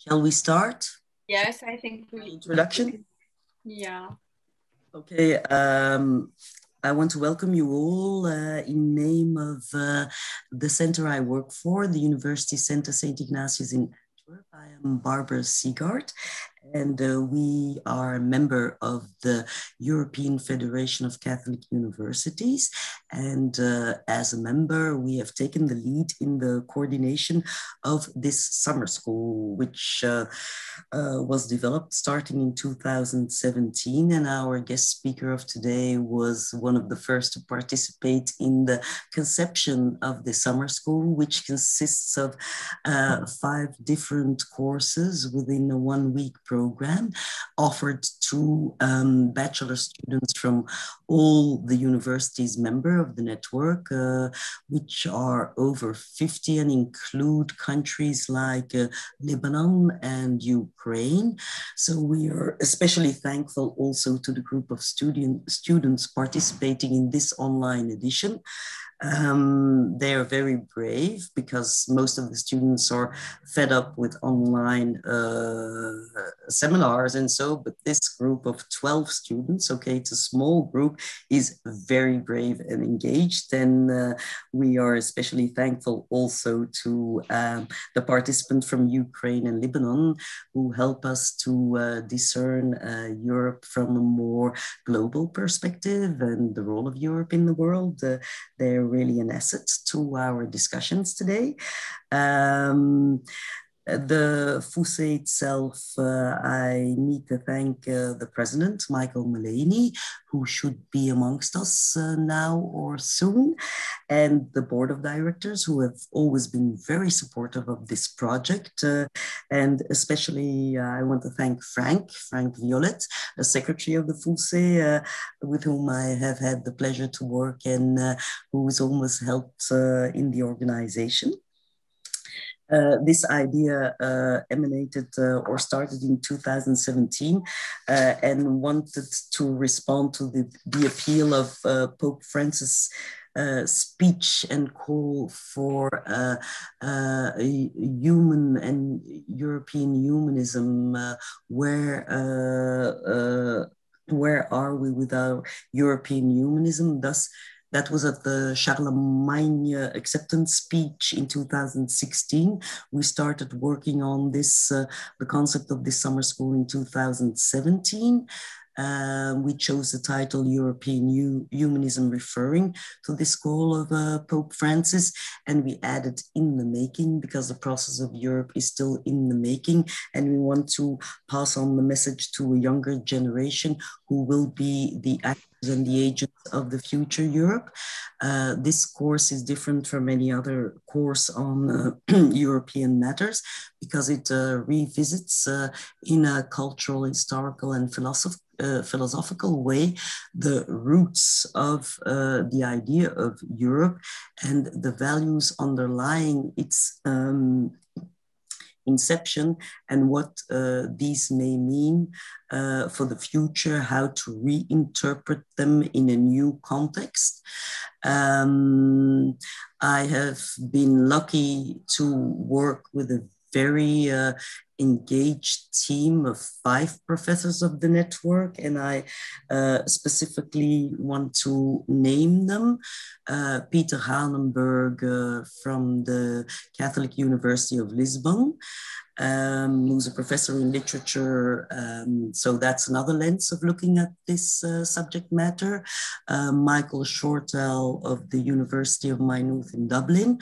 Shall we start? Yes, I think we... Introduction? Yeah. Okay, I want to welcome you all in name of the center I work for, the University Center St. Ignatius in Antwerp. I am Barbara Seegard, and we are a member of the European Federation of Catholic Universities. And as a member, we have taken the lead in the coordination of this summer school, which was developed starting in 2017. And our guest speaker of today was one of the first to participate in the conception of the summer school, which consists of 5 different courses within a 1-week program offered to bachelor students from all the universities member of the network, which are over 50 and include countries like Lebanon and Ukraine. So we are especially thankful also to the group of students participating in this online edition. They are very brave because most of the students are fed up with online seminars and so, but this group of 12 students, okay, it's a small group, is very brave and engaged. And we are especially thankful also to the participants from Ukraine and Lebanon who help us to discern Europe from a more global perspective and the role of Europe in the world. They're really an asset to our discussions today. The FUSE itself, I need to thank the president, Michael Mullaney, who should be amongst us now or soon, and the board of directors who have always been very supportive of this project. And especially I want to thank Frank Violet, the secretary of the FUSE, with whom I have had the pleasure to work and who has almost helped in the organization. This idea emanated or started in 2017 and wanted to respond to the appeal of Pope Francis' speech and call for human and European humanism. Where are we with our European humanism? Thus, that was at the Charlemagne acceptance speech in 2016. We started working on this, the concept of this summer school in 2017. We chose the title European Humanism, referring to this call of Pope Francis, and we added in the making because the process of Europe is still in the making, and we want to pass on the message to a younger generation who will be the actors and the agents of the future Europe. This course is different from any other course on European matters because it revisits in a cultural, historical, and philosophical way the roots of the idea of Europe and the values underlying its inception and what these may mean for the future, how to reinterpret them in a new context. I have been lucky to work with a very engaged team of 5 professors of the network, and I specifically want to name them. Peter Hanenberg from the Catholic University of Lisbon, who's a professor in literature. So that's another lens of looking at this subject matter. Michael Shortell of the University of Maynooth in Dublin.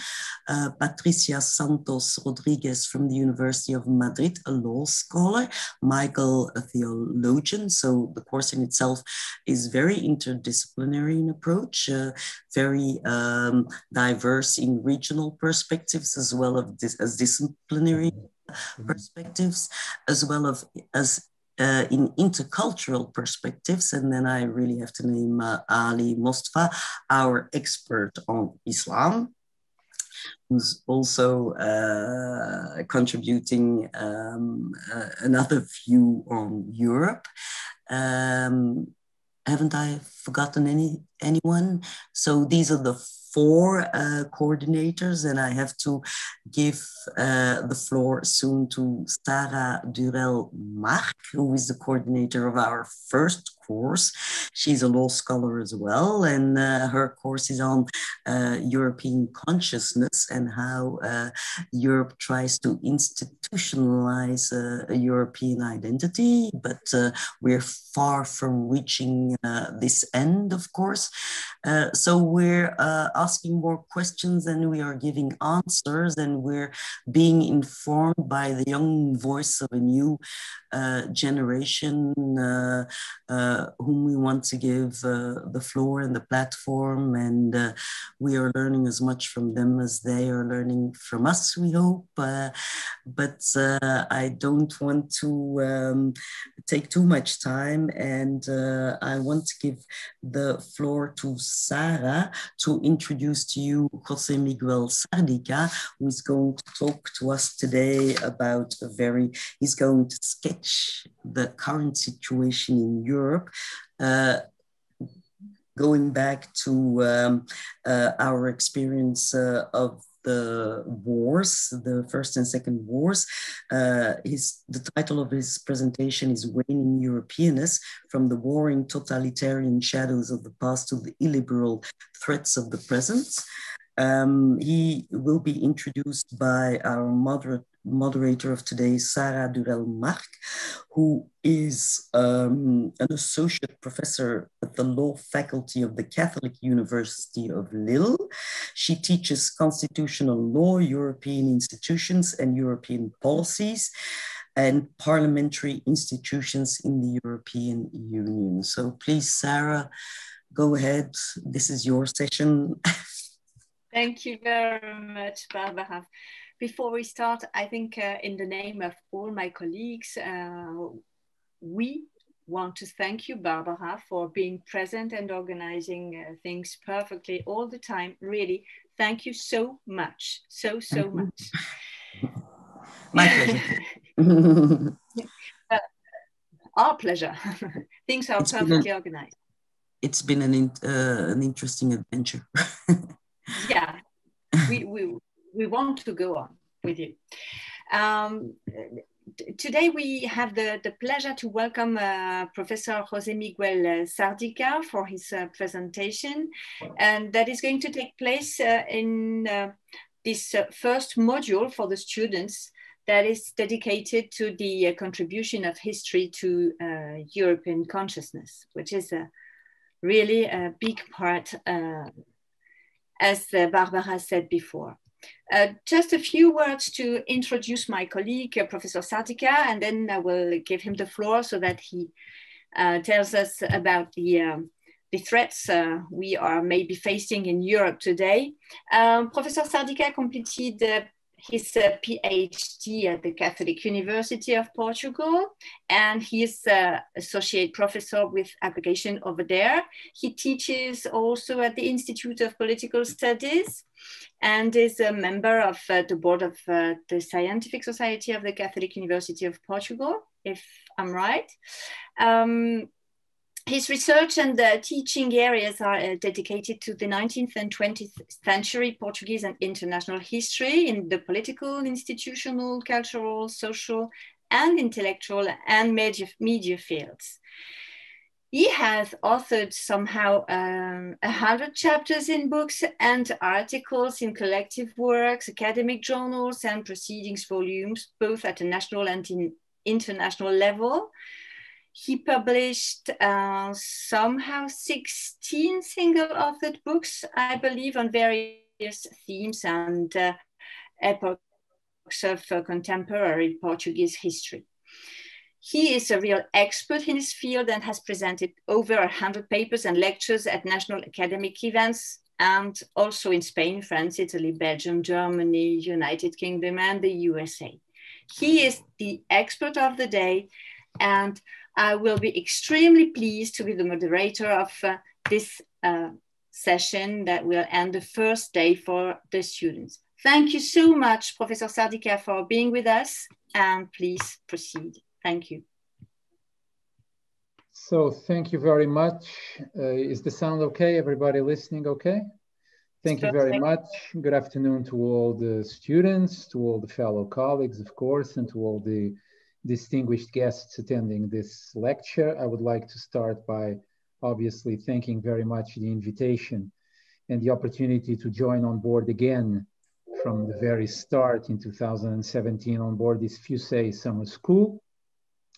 Patricia Santos Rodriguez from the University of Madrid, a law scholar. Michael, a theologian. So the course in itself is very interdisciplinary in approach, very diverse in regional perspectives as well as disciplinary perspectives, as well as in intercultural perspectives. And then I really have to name Ali Mostafa, our expert on Islam, who's also contributing another view on Europe. Haven't I forgotten anyone? So these are the 4 coordinators, and I have to give the floor soon to Sarah Durel-Marc, who is the coordinator of our first course. She's a law scholar as well, and her course is on European consciousness and how Europe tries to institutionalize a European identity, but we're far from reaching this end, of course. So we're asking more questions and we are giving answers, and we're being informed by the young voice of a new generation whom we want to give the floor and the platform, and we are learning as much from them as they are learning from us, we hope. But I don't want to take too much time, and I want to give the floor to Sarah to introduce to you José Miguel Sardica, who is going to talk to us today about he's going to sketch the current situation in Europe, going back to our experience of the wars, the First and Second Wars. The title of his presentation is Waning Europeanness, from the warring totalitarian shadows of the past to the illiberal threats of the present. He will be introduced by our moderator of today, Sarah Durel-Marc, who is an associate professor at the law faculty of the Catholic University of Lille. She teaches constitutional law, European institutions and European policies, and parliamentary institutions in the European Union. So please, Sarah, go ahead. This is your session. Thank you very much, Barbara. Before we start, I think in the name of all my colleagues, we want to thank you, Barbara, for being present and organizing things perfectly all the time. Really, thank you so much. So much. My pleasure. Our pleasure. Things are perfectly organized. It's been an interesting adventure. Yeah, we want to go on with you. Today we have the pleasure to welcome Professor José Miguel Sardica for his presentation, and that is going to take place in this first module for the students that is dedicated to the contribution of history to European consciousness, which is really a big part, as Barbara said before. Just a few words to introduce my colleague, Professor Sardica, and then I will give him the floor so that he tells us about the threats we are maybe facing in Europe today. Professor Sardica completed his PhD at the Catholic University of Portugal, and he is associate professor with application over there. He teaches also at the Institute of Political Studies and is a member of the board of the Scientific Society of the Catholic University of Portugal, if I'm right. His research and teaching areas are dedicated to the 19th and 20th century Portuguese and international history in the political, institutional, cultural, social, and intellectual and media fields. He has authored somehow 100 chapters in books and articles in collective works, academic journals, and proceedings volumes, both at a national and international level. He published somehow 16 single-authored books, I believe, on various themes and epochs of contemporary Portuguese history. He is a real expert in his field and has presented over 100 papers and lectures at national academic events, and also in Spain, France, Italy, Belgium, Germany, United Kingdom, and the USA. He is the expert of the day, and I will be extremely pleased to be the moderator of this session that will end the first day for the students. Thank you so much, Professor Sardica, for being with us, and please proceed. Thank you. So thank you very much. Is the sound okay? Everybody listening okay? Thank you very much. Good afternoon to all the students, to all the fellow colleagues, of course, and to all the distinguished guests attending this lecture. I would like to start by obviously thanking very much the invitation and the opportunity to join on board again from the very start in 2017 on board this fissile summer school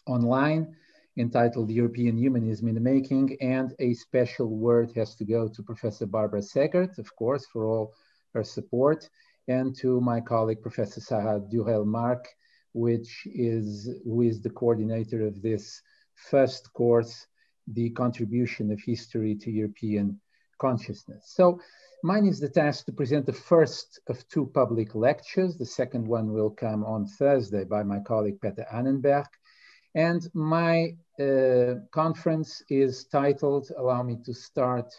online entitled European Humanism in the Making, and a special word has to go to Professor Barbara Segert, of course, for all her support, and to my colleague, Professor Sarah Durel-Marc, who is the coordinator of this first course, The Contribution of History to European Consciousness. So mine is the task to present the first of two public lectures. The second one will come on Thursday by my colleague, Peter Annenberg. And my conference is titled, allow me to start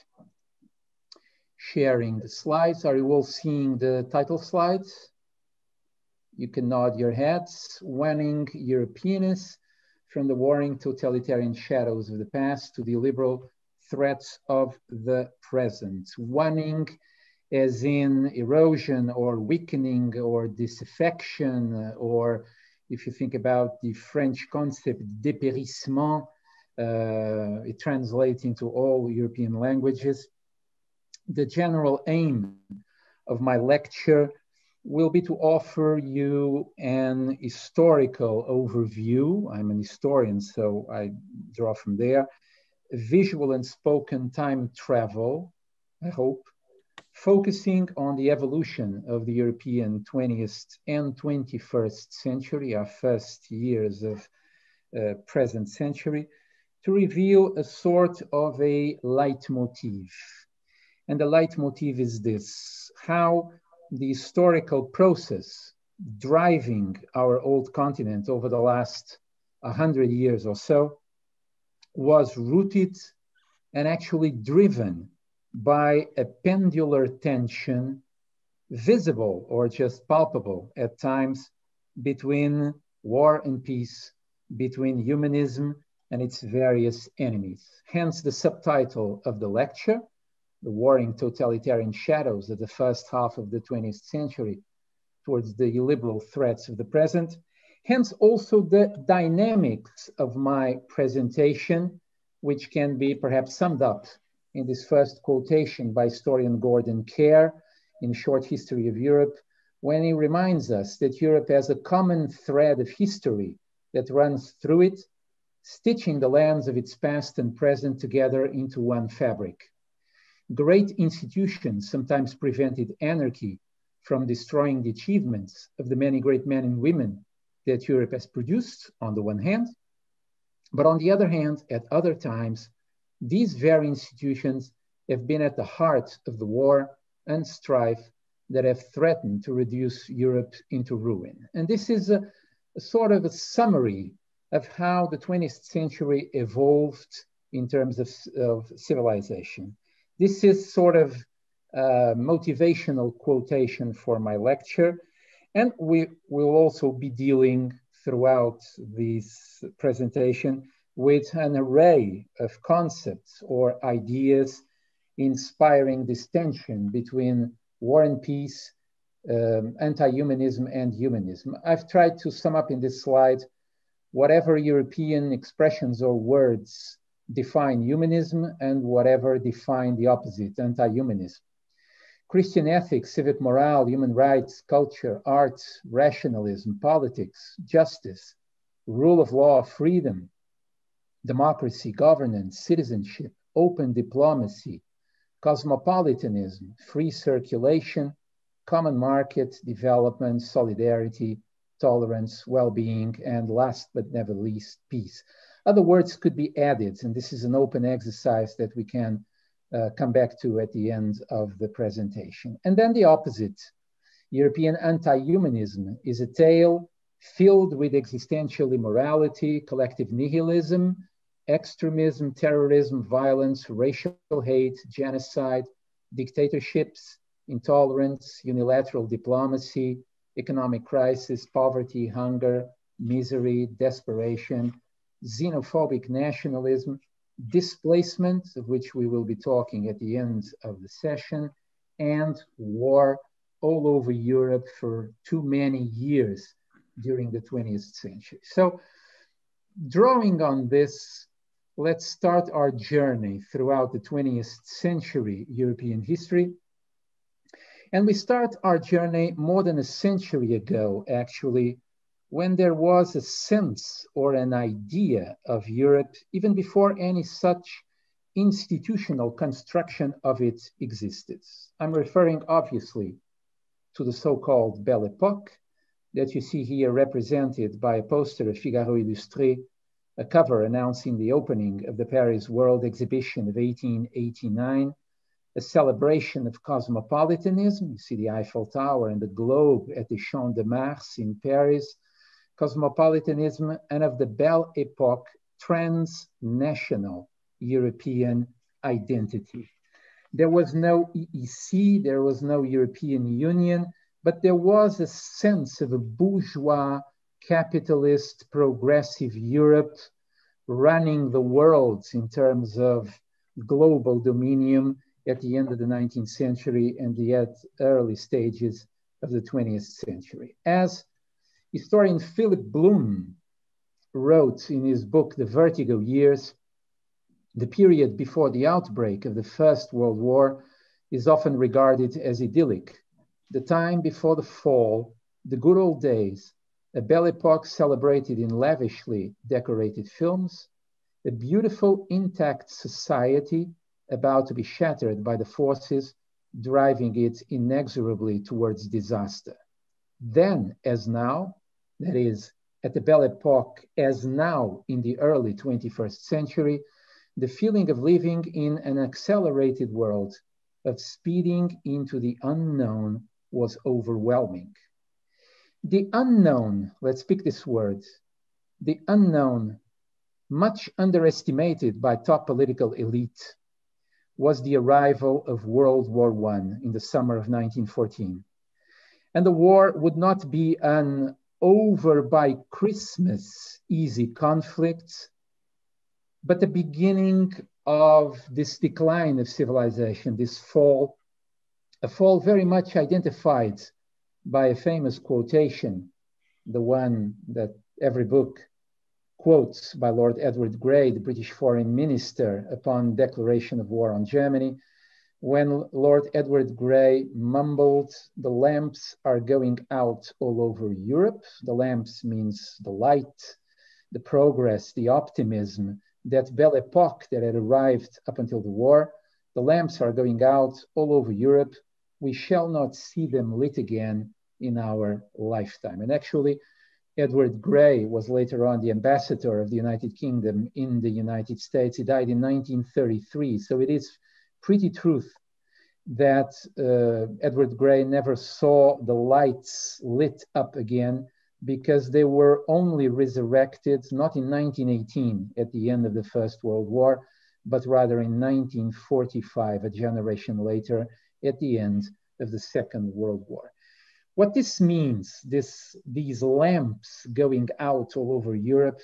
sharing the slides. Are you all seeing the title slides? You can nod your heads. Waning Europeanness, from the warring totalitarian shadows of the past to the illiberal threats of the present. Waning as in erosion or weakening or disaffection, or if you think about the French concept dépérissement, it translates into all European languages. The general aim of my lecture will be to offer you an historical overview. I'm an historian, so I draw from there. Visual and spoken time travel, I hope, focusing on the evolution of the European 20th and 21st century, our first years of present century, to reveal a sort of a leitmotif. And the leitmotif is this: how the historical process driving our old continent over the last 100 years or so was rooted and actually driven by a pendular tension, visible or just palpable at times, between war and peace, between humanism and its various enemies. Hence the subtitle of the lecture, The Warring Totalitarian Shadows of the First Half of the 20th Century Towards the Illiberal Threats of the Present. Hence also the dynamics of my presentation, which can be perhaps summed up in this first quotation by historian Gordon Kerr in Short History of Europe, when he reminds us that Europe has a common thread of history that runs through it, stitching the lands of its past and present together into one fabric. Great institutions sometimes prevented anarchy from destroying the achievements of the many great men and women that Europe has produced on the one hand, but on the other hand, at other times, these very institutions have been at the heart of the war and strife that have threatened to reduce Europe into ruin. And this is a sort of a summary of how the 20th century evolved in terms of civilization. This is sort of a motivational quotation for my lecture. And we will also be dealing throughout this presentation with an array of concepts or ideas inspiring this tension between war and peace, anti-humanism and humanism. I've tried to sum up in this slide whatever European expressions or words define humanism and whatever define the opposite, anti-humanism. Christian ethics, civic morale, human rights, culture, arts, rationalism, politics, justice, rule of law, freedom, democracy, governance, citizenship, open diplomacy, cosmopolitanism, free circulation, common market, development, solidarity, tolerance, well-being, and last but never least, peace. Other words could be added, and this is an open exercise that we can come back to at the end of the presentation. And then the opposite, European anti-humanism, is a tale filled with existential immorality, collective nihilism, extremism, terrorism, violence, racial hate, genocide, dictatorships, intolerance, unilateral diplomacy, economic crisis, poverty, hunger, misery, desperation, xenophobic nationalism, displacement, of which we will be talking at the end of the session, and war all over Europe for too many years during the 20th century. So drawing on this, let's start our journey throughout the 20th century European history. And we start our journey more than a century ago, actually, when there was a sense or an idea of Europe, even before any such institutional construction of it existed. I'm referring, obviously, to the so-called Belle Époque that you see here represented by a poster of Figaro Illustré, a cover announcing the opening of the Paris World Exhibition of 1889, a celebration of cosmopolitanism. You see the Eiffel Tower and the globe at the Champ de Mars in Paris, cosmopolitanism, and of the Belle Époque transnational European identity. There was no EEC, there was no European Union, but there was a sense of a bourgeois, capitalist, progressive Europe running the world in terms of global dominion at the end of the 19th century and the early stages of the 20th century. As historian Philip Bloom wrote in his book, The Vertigo Years, the period before the outbreak of the First World War is often regarded as idyllic. The time before the fall, the good old days, a Belle Époque celebrated in lavishly decorated films, a beautiful, intact society about to be shattered by the forces driving it inexorably towards disaster. Then, as now, that is, at the Belle Époque, as now in the early 21st century, the feeling of living in an accelerated world, of speeding into the unknown, was overwhelming. The unknown, let's pick this word, the unknown, much underestimated by top political elite, was the arrival of World War I in the summer of 1914. And the war would not be an over by Christmas easy conflict, but the beginning of this decline of civilization, this fall, a fall very much identified by a famous quotation, the one that every book quotes by Lord Edward Grey, the British Foreign Minister, upon declaration of war on Germany, when Lord Edward Grey mumbled, "The lamps are going out all over Europe." The lamps means the light, the progress, the optimism, that Belle Époque that had arrived up until the war. The lamps are going out all over Europe. We shall not see them lit again in our lifetime. And actually, Edward Grey was later on the ambassador of the United Kingdom in the United States. He died in 1933. So it is pretty truth that Edward Grey never saw the lights lit up again, because they were only resurrected, not in 1918 at the end of the First World War, but rather in 1945, a generation later, at the end of the Second World War. What this means, these lamps going out all over Europe,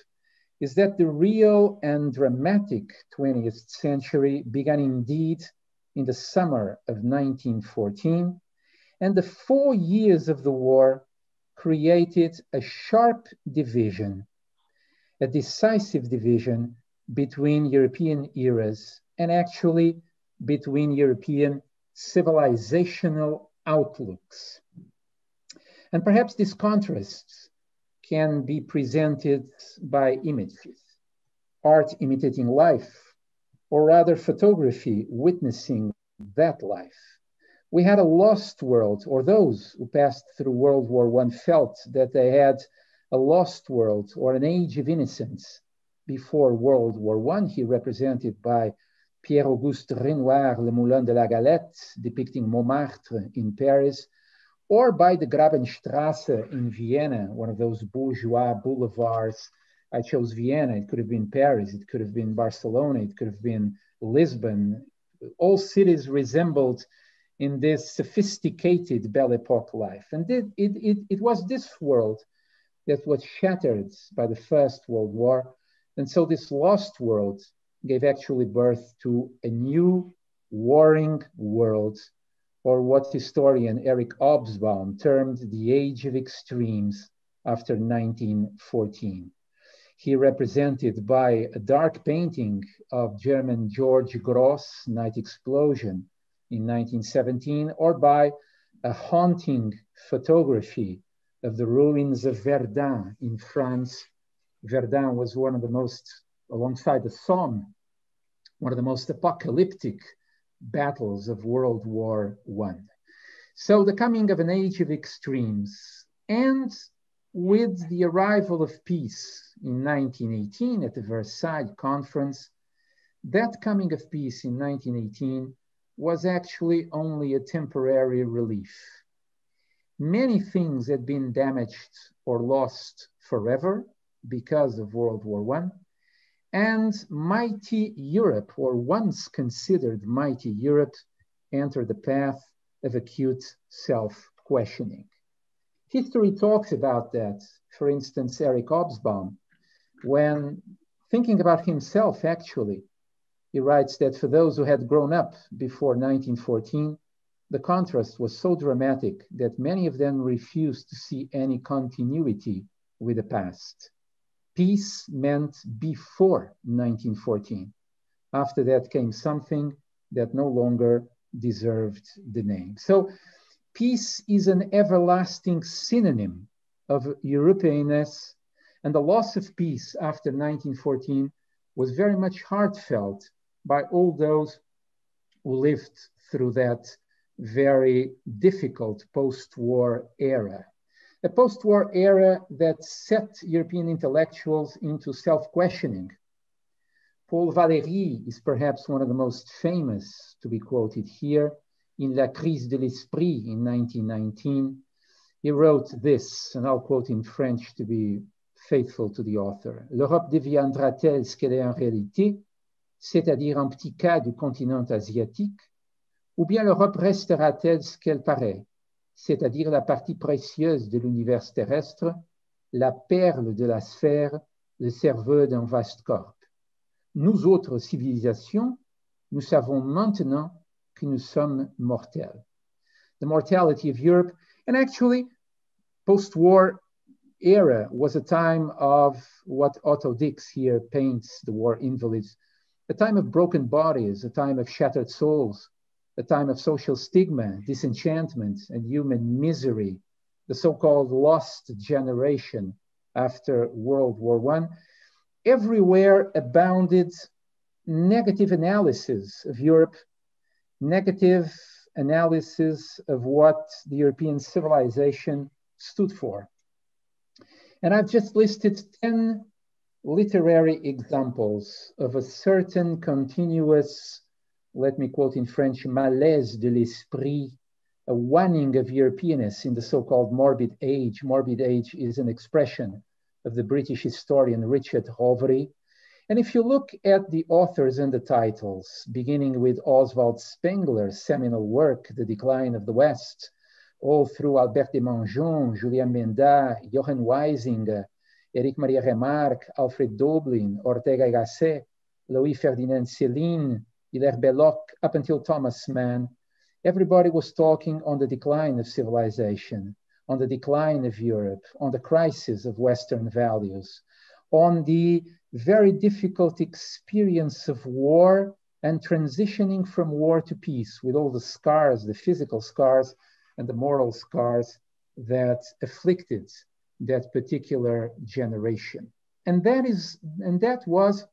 is that the real and dramatic 20th century began indeed in the summer of 1914, and the 4 years of the war created a sharp division, a decisive division between European eras and actually between European civilizational outlooks. And perhaps these contrasts can be presented by images, art imitating life, or rather photography witnessing that life. We had a lost world, or those who passed through World War I felt that they had a lost world or an age of innocence before World War I, here represented by Pierre-Auguste Renoir, Le Moulin de la Galette, depicting Montmartre in Paris, or by the Grabenstrasse in Vienna, one of those bourgeois boulevards. I chose Vienna. It could have been Paris. It could have been Barcelona. It could have been Lisbon. All cities resembled in this sophisticated Belle Époque life. And it was this world that was shattered by the First World War. And so this lost world gave actually birth to a new warring world or what historian Eric Hobsbawm termed the age of extremes after 1914. He represented by a dark painting of German George Gross' Night Explosion in 1917, or by a haunting photography of the ruins of Verdun in France. Verdun was one of the most, alongside the Somme, one of the most apocalyptic battles of World War I. So the coming of an age of extremes, and with the arrival of peace in 1918 at the Versailles Conference, that coming of peace in 1918 was actually only a temporary relief. Many things had been damaged or lost forever because of World War I, and mighty Europe, or once considered mighty Europe, entered the path of acute self-questioning. History talks about that. For instance, Eric Hobsbawm, when thinking about himself, actually, he writes that for those who had grown up before 1914, the contrast was so dramatic that many of them refused to see any continuity with the past. Peace meant before 1914. After that came something that no longer deserved the name. So peace is an everlasting synonym of Europeanness, and the loss of peace after 1914 was very much heartfelt by all those who lived through that very difficult post-war era. A post-war era that set European intellectuals into self-questioning. Paul Valéry is perhaps one of the most famous to be quoted here. In La crise de l'esprit in 1919, he wrote this, and I'll quote in French to be faithful to the author. L'Europe deviendra-t-elle ce qu'elle est en réalité, c'est-à-dire un petit cas du continent asiatique, ou bien l'Europe restera-t-elle ce qu'elle paraît, c'est-à-dire la partie précieuse de l'univers terrestre, la perle de la sphère, le cerveau d'un vaste corps. Nous autres civilisations, nous savons maintenant que nous sommes mortels. The mortality of Europe, and actually post-war era was a time of what Otto Dix here paints the war invalids, a time of broken bodies, a time of shattered souls, a time of social stigma, disenchantment, and human misery, the so-called lost generation after World War I. Everywhere abounded negative analysis of Europe, negative analysis of what the European civilization stood for. And I've just listed 10 literary examples of a certain continuous, let me quote in French, malaise de l'esprit, a waning of Europeanness in the so-called morbid age. Morbid age is an expression of the British historian Richard Hovry. And if you look at the authors and the titles, beginning with Oswald Spengler's seminal work, The Decline of the West, all through Albert de Mongeon, Julien Benda, Johann Weisinger, Éric Maria Remarque, Alfred Doblin, Ortega y Gasset, Louis Ferdinand Céline, Hilaire Belloc, up until Thomas Mann, everybody was talking on the decline of civilization, on the decline of Europe, on the crisis of Western values, on the very difficult experience of war and transitioning from war to peace with all the scars, the physical scars and the moral scars that afflicted that particular generation. And that was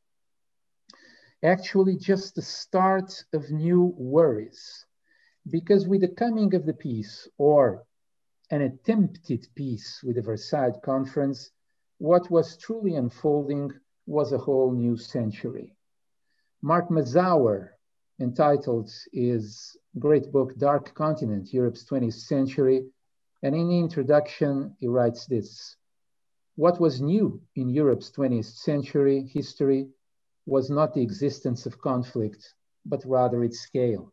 actually just the start of new worries, because with the coming of the peace, or an attempted peace with the Versailles Conference, what was truly unfolding was a whole new century. Mark Mazauer, entitled his great book, Dark Continent, Europe's 20th Century, and in the introduction, he writes this: what was new in Europe's 20th century history was not the existence of conflict, but rather its scale.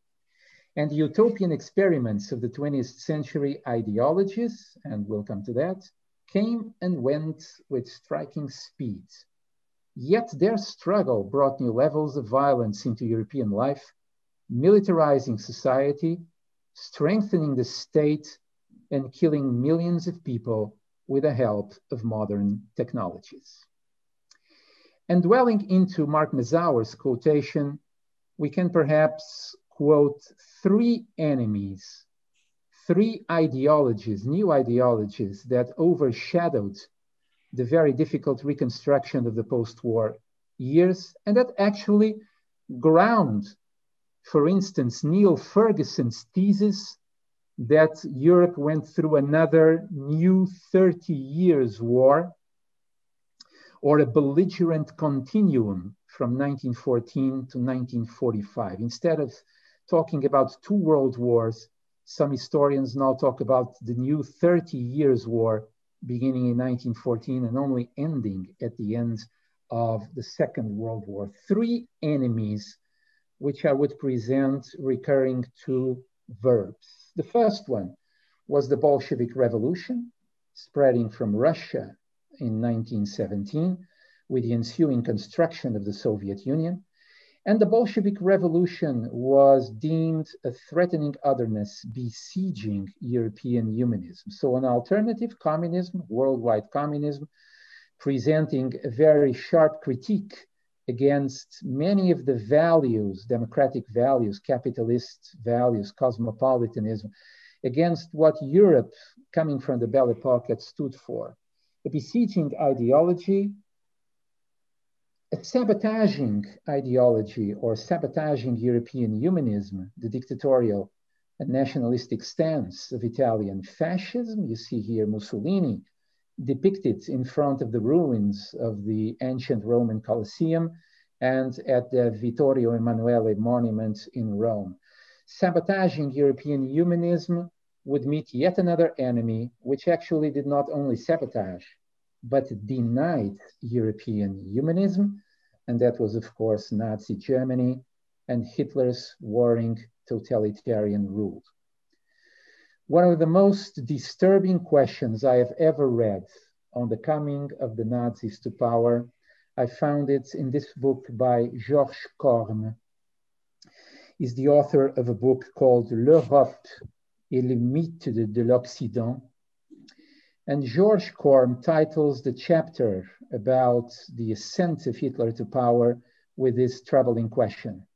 And the utopian experiments of the 20th century ideologies, and we'll come to that, came and went with striking speed. Yet their struggle brought new levels of violence into European life, militarizing society, strengthening the state and killing millions of people with the help of modern technologies. And dwelling into Mark Mazauer's quotation, we can perhaps quote three enemies, three ideologies, new ideologies that overshadowed the very difficult reconstruction of the post-war years, and that actually ground, for instance, Neil Ferguson's thesis that Europe went through another new 30 years war, or a belligerent continuum from 1914 to 1945. Instead of talking about two world wars, some historians now talk about the new 30 years war beginning in 1914 and only ending at the end of the Second World War. Three enemies, which I would present recurring to verbs. The first one was the Bolshevik Revolution, spreading from Russia in 1917 with the ensuing construction of the Soviet Union. And the Bolshevik Revolution was deemed a threatening otherness besieging European humanism. So an alternative communism, worldwide communism, presenting a very sharp critique against many of the values, democratic values, capitalist values, cosmopolitanism, against what Europe, coming from the Belle Epoque, had stood for. A besieging ideology, a sabotaging ideology or sabotaging European humanism, the dictatorial and nationalistic stance of Italian fascism. You see here Mussolini depicted in front of the ruins of the ancient Roman Colosseum and at the Vittorio Emanuele monument in Rome. Sabotaging European humanism would meet yet another enemy, which actually did not only sabotage, but denied European humanism, and that was, of course, Nazi Germany and Hitler's warring totalitarian rule. One of the most disturbing questions I have ever read on the coming of the Nazis to power, I found it in this book by Georges Corne. He's the author of a book called L'Europe et les mythes de l'Occident. And Georges Corne titles the chapter about the ascent of Hitler to power with this troubling question.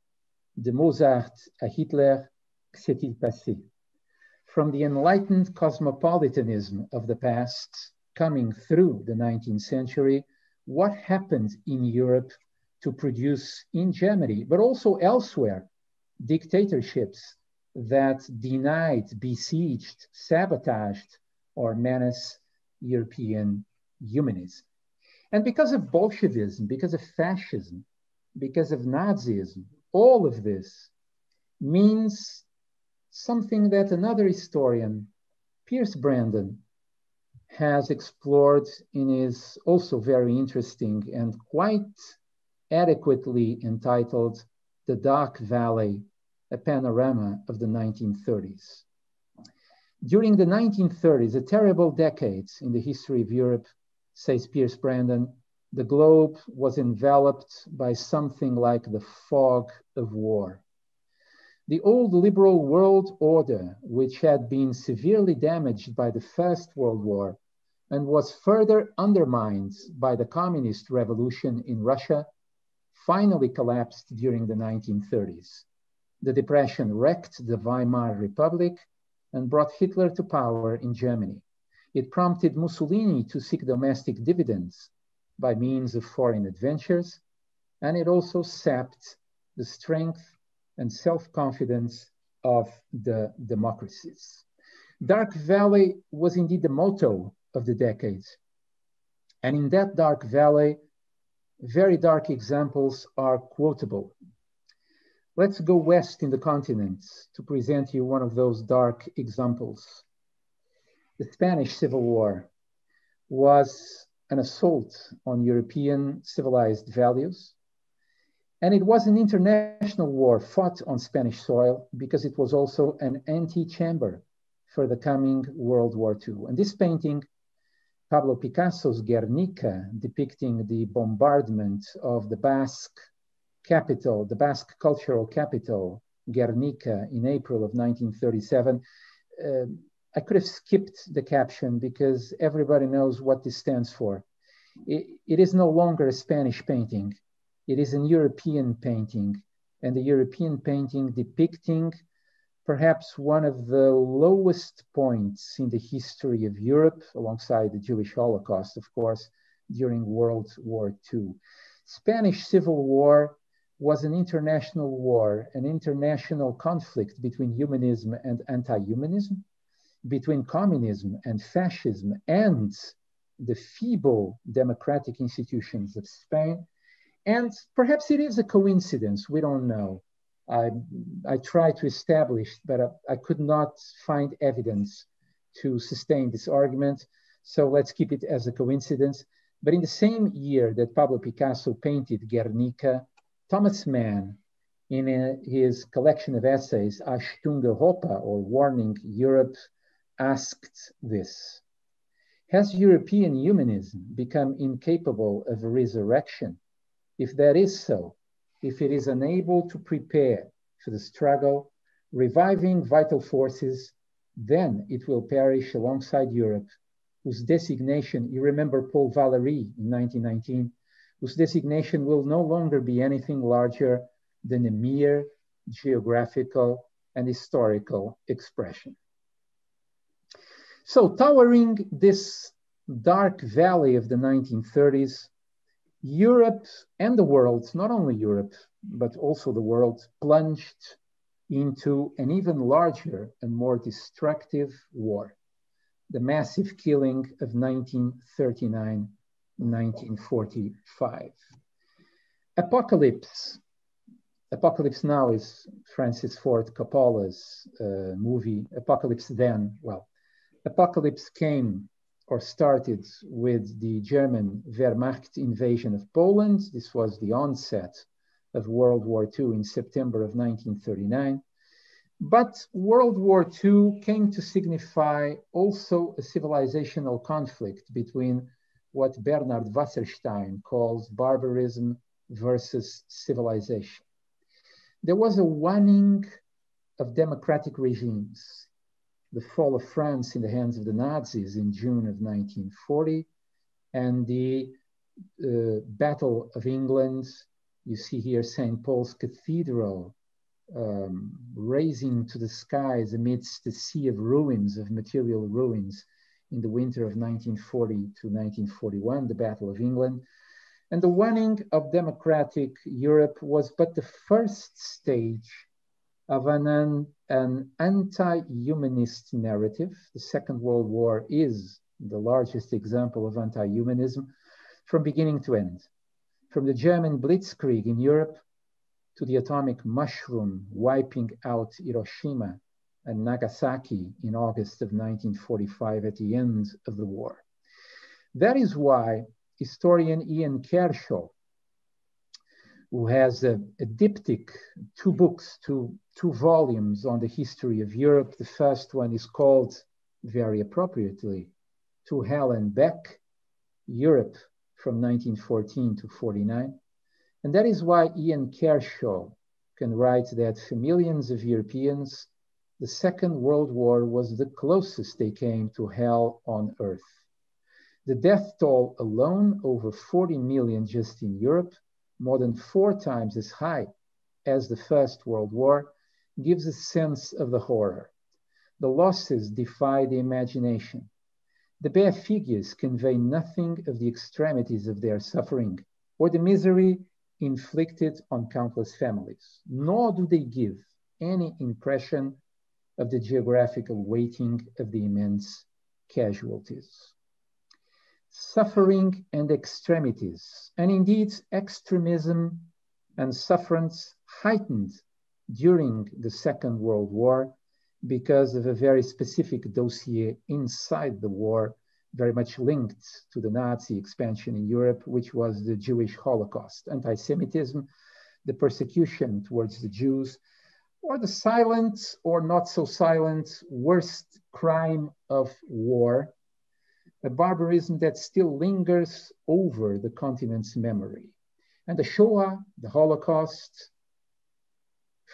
De Mozart à Hitler, que s'est-il passé? From the enlightened cosmopolitanism of the past coming through the 19th century, what happened in Europe to produce in Germany, but also elsewhere, dictatorships that denied, besieged, sabotaged, or menaced European humanism? And because of Bolshevism, because of fascism, because of Nazism, all of this means something that another historian, Pierce Brandon, has explored in his also very interesting and quite adequately entitled The Dark Valley, a panorama of the 1930s. During the 1930s, a terrible decade in the history of Europe, says Pierce Brandon, the globe was enveloped by something like the fog of war. The old liberal world order, which had been severely damaged by the First World War and was further undermined by the communist revolution in Russia, finally collapsed during the 1930s. The Depression wrecked the Weimar Republic and brought Hitler to power in Germany. It prompted Mussolini to seek domestic dividends by means of foreign adventures, and it also sapped the strength and self-confidence of the democracies. Dark Valley was indeed the motto of the decades. And in that dark valley, very dark examples are quotable. Let's go west in the continent to present you one of those dark examples. The Spanish Civil War was an assault on European civilized values. And it was an international war fought on Spanish soil because it was also an antechamber for the coming World War II. And this painting, Pablo Picasso's Guernica, depicting the bombardment of the Basque capital, the Basque cultural capital Guernica in April of 1937. I could have skipped the caption because everybody knows what this stands for. It is no longer a Spanish painting. It is an European painting, and the European painting depicting perhaps one of the lowest points in the history of Europe, alongside the Jewish Holocaust, of course, during World War II. Spanish Civil War was an international war, an international conflict between humanism and anti-humanism, between communism and fascism, and the feeble democratic institutions of Spain. And perhaps it is a coincidence, we don't know. I tried to establish, but I could not find evidence to sustain this argument. So let's keep it as a coincidence. But in the same year that Pablo Picasso painted Guernica, Thomas Mann, in his collection of essays, Achtung Europa, or Warning Europe, asked this: has European humanism become incapable of resurrection? If that is so, if it is unable to prepare for the struggle, reviving vital forces, then it will perish alongside Europe, whose designation, you remember Paul Valéry in 1919, whose designation will no longer be anything larger than a mere geographical and historical expression. So, towering this dark valley of the 1930s, Europe and the world, not only Europe, but also the world, plunged into an even larger and more destructive war, the massive killing of 1939-1945. Apocalypse. Apocalypse Now is Francis Ford Coppola's movie. Apocalypse Then, well, Apocalypse came or started with the German Wehrmacht invasion of Poland. This was the onset of World War II in September of 1939. But World War II came to signify also a civilizational conflict between what Bernard Wasserstein calls barbarism versus civilization. There was a waning of democratic regimes. The fall of France in the hands of the Nazis in June of 1940, and the Battle of England. You see here St. Paul's Cathedral raising to the skies amidst the sea of ruins, of material ruins, in the winter of 1940 to 1941, the Battle of England. And the waning of democratic Europe was but the first stage of an anti-humanist narrative. The Second World War is the largest example of anti-humanism from beginning to end. From the German blitzkrieg in Europe to the atomic mushroom wiping out Hiroshima and Nagasaki in August of 1945 at the end of the war. That is why historian Ian Kershaw, who has a diptych, two books, two volumes on the history of Europe. The first one is called, very appropriately, To Hell and Back, Europe from 1914 to 49. And that is why Ian Kershaw can write that for millions of Europeans, the Second World War was the closest they came to hell on earth. The death toll alone, over 40 million just in Europe, more than 4 times as high as the First World War, gives a sense of the horror. The losses defy the imagination. The bare figures convey nothing of the extremities of their suffering or the misery inflicted on countless families, nor do they give any impression of the geographical weighting of the immense casualties. Suffering and extremities, and indeed extremism and sufferance heightened during the Second World War because of a very specific dossier inside the war, very much linked to the Nazi expansion in Europe, which was the Jewish Holocaust, anti-Semitism, the persecution towards the Jews, or the silent or not so silent worst crime of war, a barbarism that still lingers over the continent's memory. And the Shoah, the Holocaust,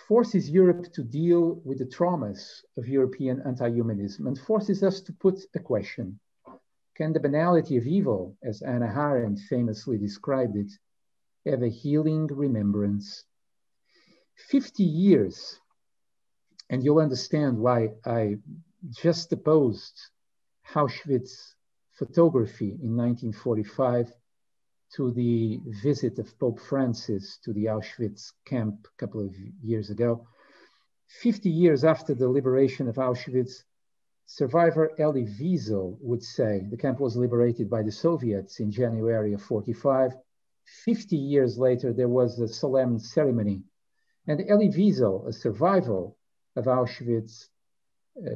forces Europe to deal with the traumas of European anti-humanism and forces us to put a question. Can the banality of evil, as Hannah Arendt famously described it, have a healing remembrance? 50 years, and you'll understand why I juxtaposed Auschwitz photography in 1945 to the visit of Pope Francis to the Auschwitz camp a couple of years ago. 50 years after the liberation of Auschwitz, survivor Elie Wiesel would say the camp was liberated by the Soviets in January of 45. 50 years later, there was a solemn ceremony. And Elie Wiesel, a survivor of Auschwitz,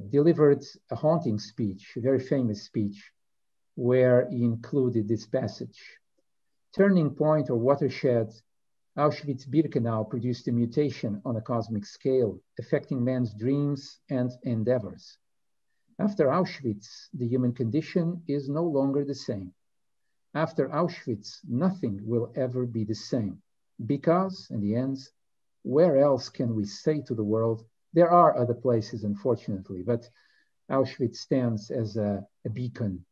delivered a haunting speech, a very famous speech, where he included this passage. Turning point or watershed, Auschwitz-Birkenau produced a mutation on a cosmic scale, affecting man's dreams and endeavors. After Auschwitz, the human condition is no longer the same. After Auschwitz, nothing will ever be the same. Because, in the end, where else can we say to the world? There are other places, unfortunately, but Auschwitz stands as a beacon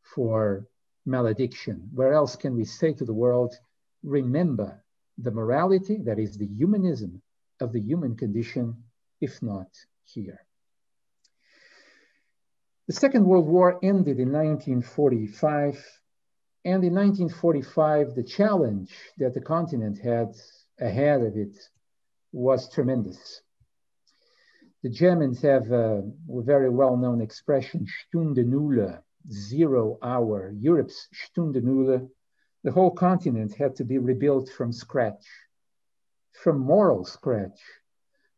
for malediction. Where else can we say to the world, remember the morality, that is the humanism of the human condition, if not here? The Second World War ended in 1945, and in 1945, the challenge that the continent had ahead of it was tremendous. The Germans have a very well-known expression, Stunde Null, 0 hour, Europe's Stunde Null. The whole continent had to be rebuilt from scratch, from moral scratch,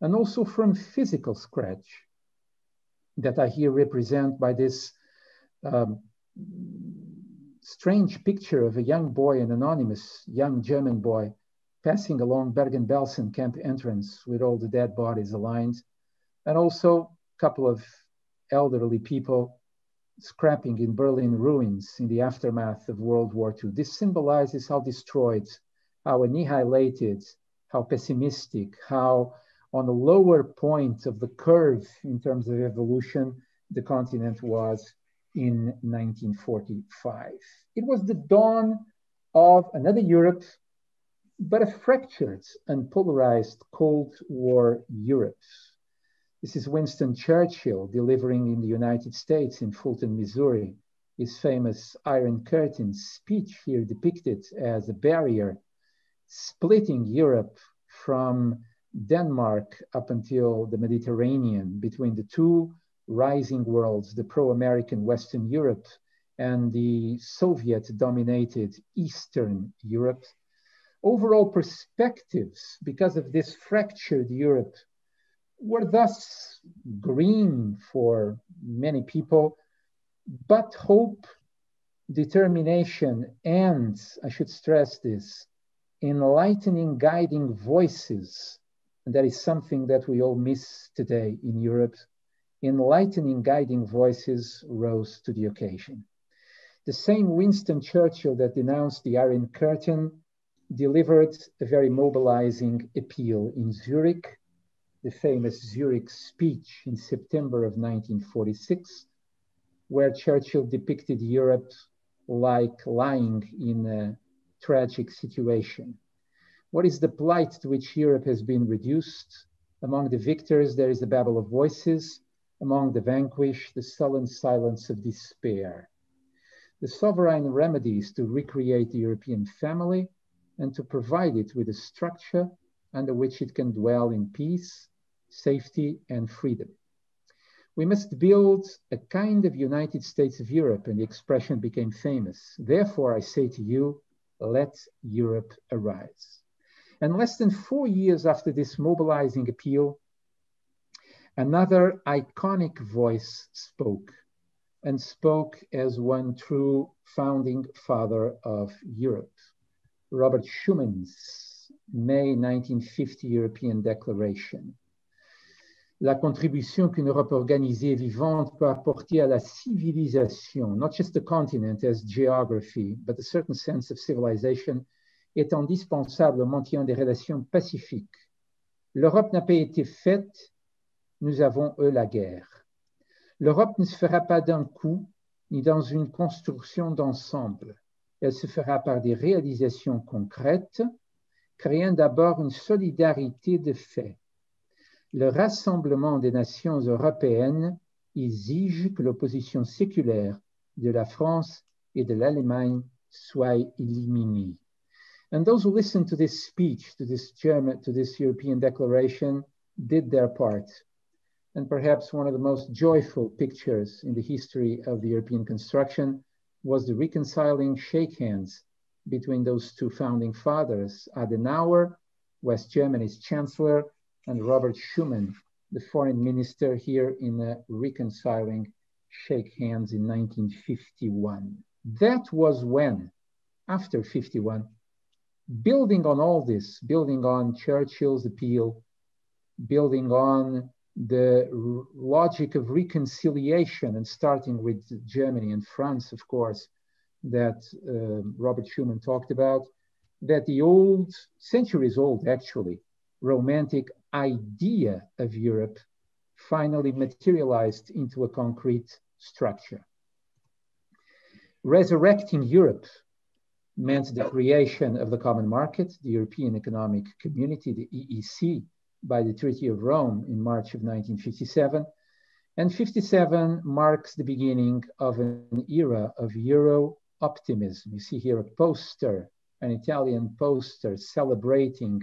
and also from physical scratch, that I here represent by this strange picture of a young boy, an anonymous young German boy, passing along Bergen-Belsen camp entrance with all the dead bodies aligned, and also a couple of elderly people scrapping in Berlin ruins in the aftermath of World War II. This symbolizes how destroyed, how annihilated, how pessimistic, how on the lower point of the curve in terms of evolution the continent was in 1945. It was the dawn of another Europe, but a fractured and polarized Cold War Europe. This is Winston Churchill delivering in the United States in Fulton, Missouri, his famous Iron Curtain speech, here depicted as a barrier splitting Europe from Denmark up until the Mediterranean, between the two rising worlds, the pro-American Western Europe and the Soviet-dominated Eastern Europe. Overall perspectives, because of this fractured Europe, were thus green for many people, but hope, determination, and, I should stress this, enlightening, guiding voices, and that is something that we all miss today in Europe, enlightening, guiding voices rose to the occasion. The same Winston Churchill that denounced the Iron Curtain delivered a very mobilizing appeal in Zurich, the famous Zurich speech in September of 1946, where Churchill depicted Europe like lying in a tragic situation. What is the plight to which Europe has been reduced? Among the victors, there is a babel of voices. Among the vanquished, the sullen silence of despair. The sovereign remedy is to recreate the European family and to provide it with a structure under which it can dwell in peace, safety, and freedom. We must build a kind of United States of Europe, and the expression became famous. Therefore, I say to you, let Europe arise. And less than 4 years after this mobilizing appeal, another iconic voice spoke, and spoke as one true founding father of Europe. Robert Schumann's May 1950 European Declaration. La contribution qu'une Europe organisée et vivante peut apporter à la civilisation, not just the continent as geography, but a certain sense of civilization, est indispensable au maintien des relations pacifiques L'Europe n'a pas été faite, nous avons eu la guerre. L'Europe ne se fera pas d'un coup, ni dans une construction d'ensemble. Elle se fera par des réalisations concrètes, créant d'abord une solidarité de fait. Le rassemblement des nations européennes exige que l'opposition séculaire de la France et de l'Allemagne soit éliminée. And those who listened to this speech, to this European declaration, did their part. And perhaps one of the most joyful pictures in the history of the European construction was the reconciling shake hands between those two founding fathers, Adenauer, West Germany's chancellor, and Robert Schuman, the foreign minister, here in a reconciling shake hands in 1951. That was when, after 51, building on all this, building on Churchill's appeal, building on the logic of reconciliation, and starting with Germany and France, of course, that Robert Schuman talked about, that the old, centuries old actually, romantic idea of Europe finally materialized into a concrete structure. Resurrecting Europe meant the creation of the common market, the European Economic Community, the EEC, by the Treaty of Rome in March of 1957. And 57 marks the beginning of an era of Euro-optimism. You see here a poster, an Italian poster celebrating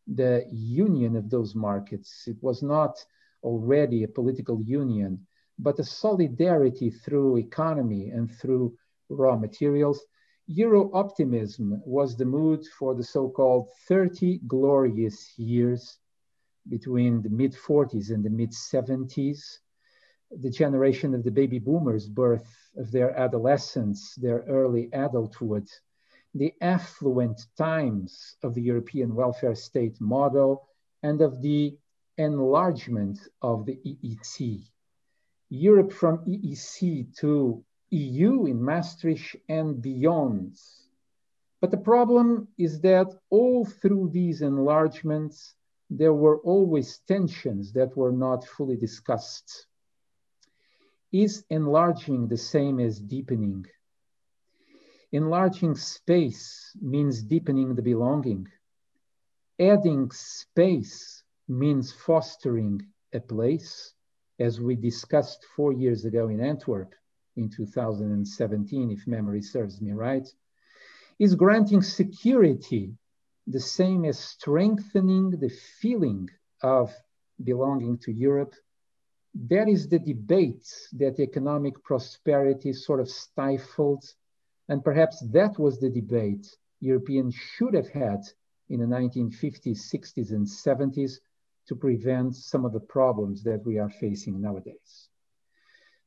the union of those markets. It was not already a political union, but a solidarity through economy and through raw materials. Euro-optimism was the mood for the so-called 30 glorious years between the mid-40s and the mid-70s, the generation of the baby boomers, birth of their adolescence, their early adulthood, the affluent times of the European welfare state model, and of the enlargement of the EEC. Europe from EEC to EU in Maastricht and beyond. But the problem is that all through these enlargements, there were always tensions that were not fully discussed. Is enlarging the same as deepening? Enlarging space means deepening the belonging. Adding space means fostering a place, as we discussed 4 years ago in Antwerp in 2017, if memory serves me right. Is granting security the same as strengthening the feeling of belonging to Europe? That is the debate that economic prosperity sort of stifled. And perhaps that was the debate Europeans should have had in the 1950s, 60s, and 70s to prevent some of the problems that we are facing nowadays.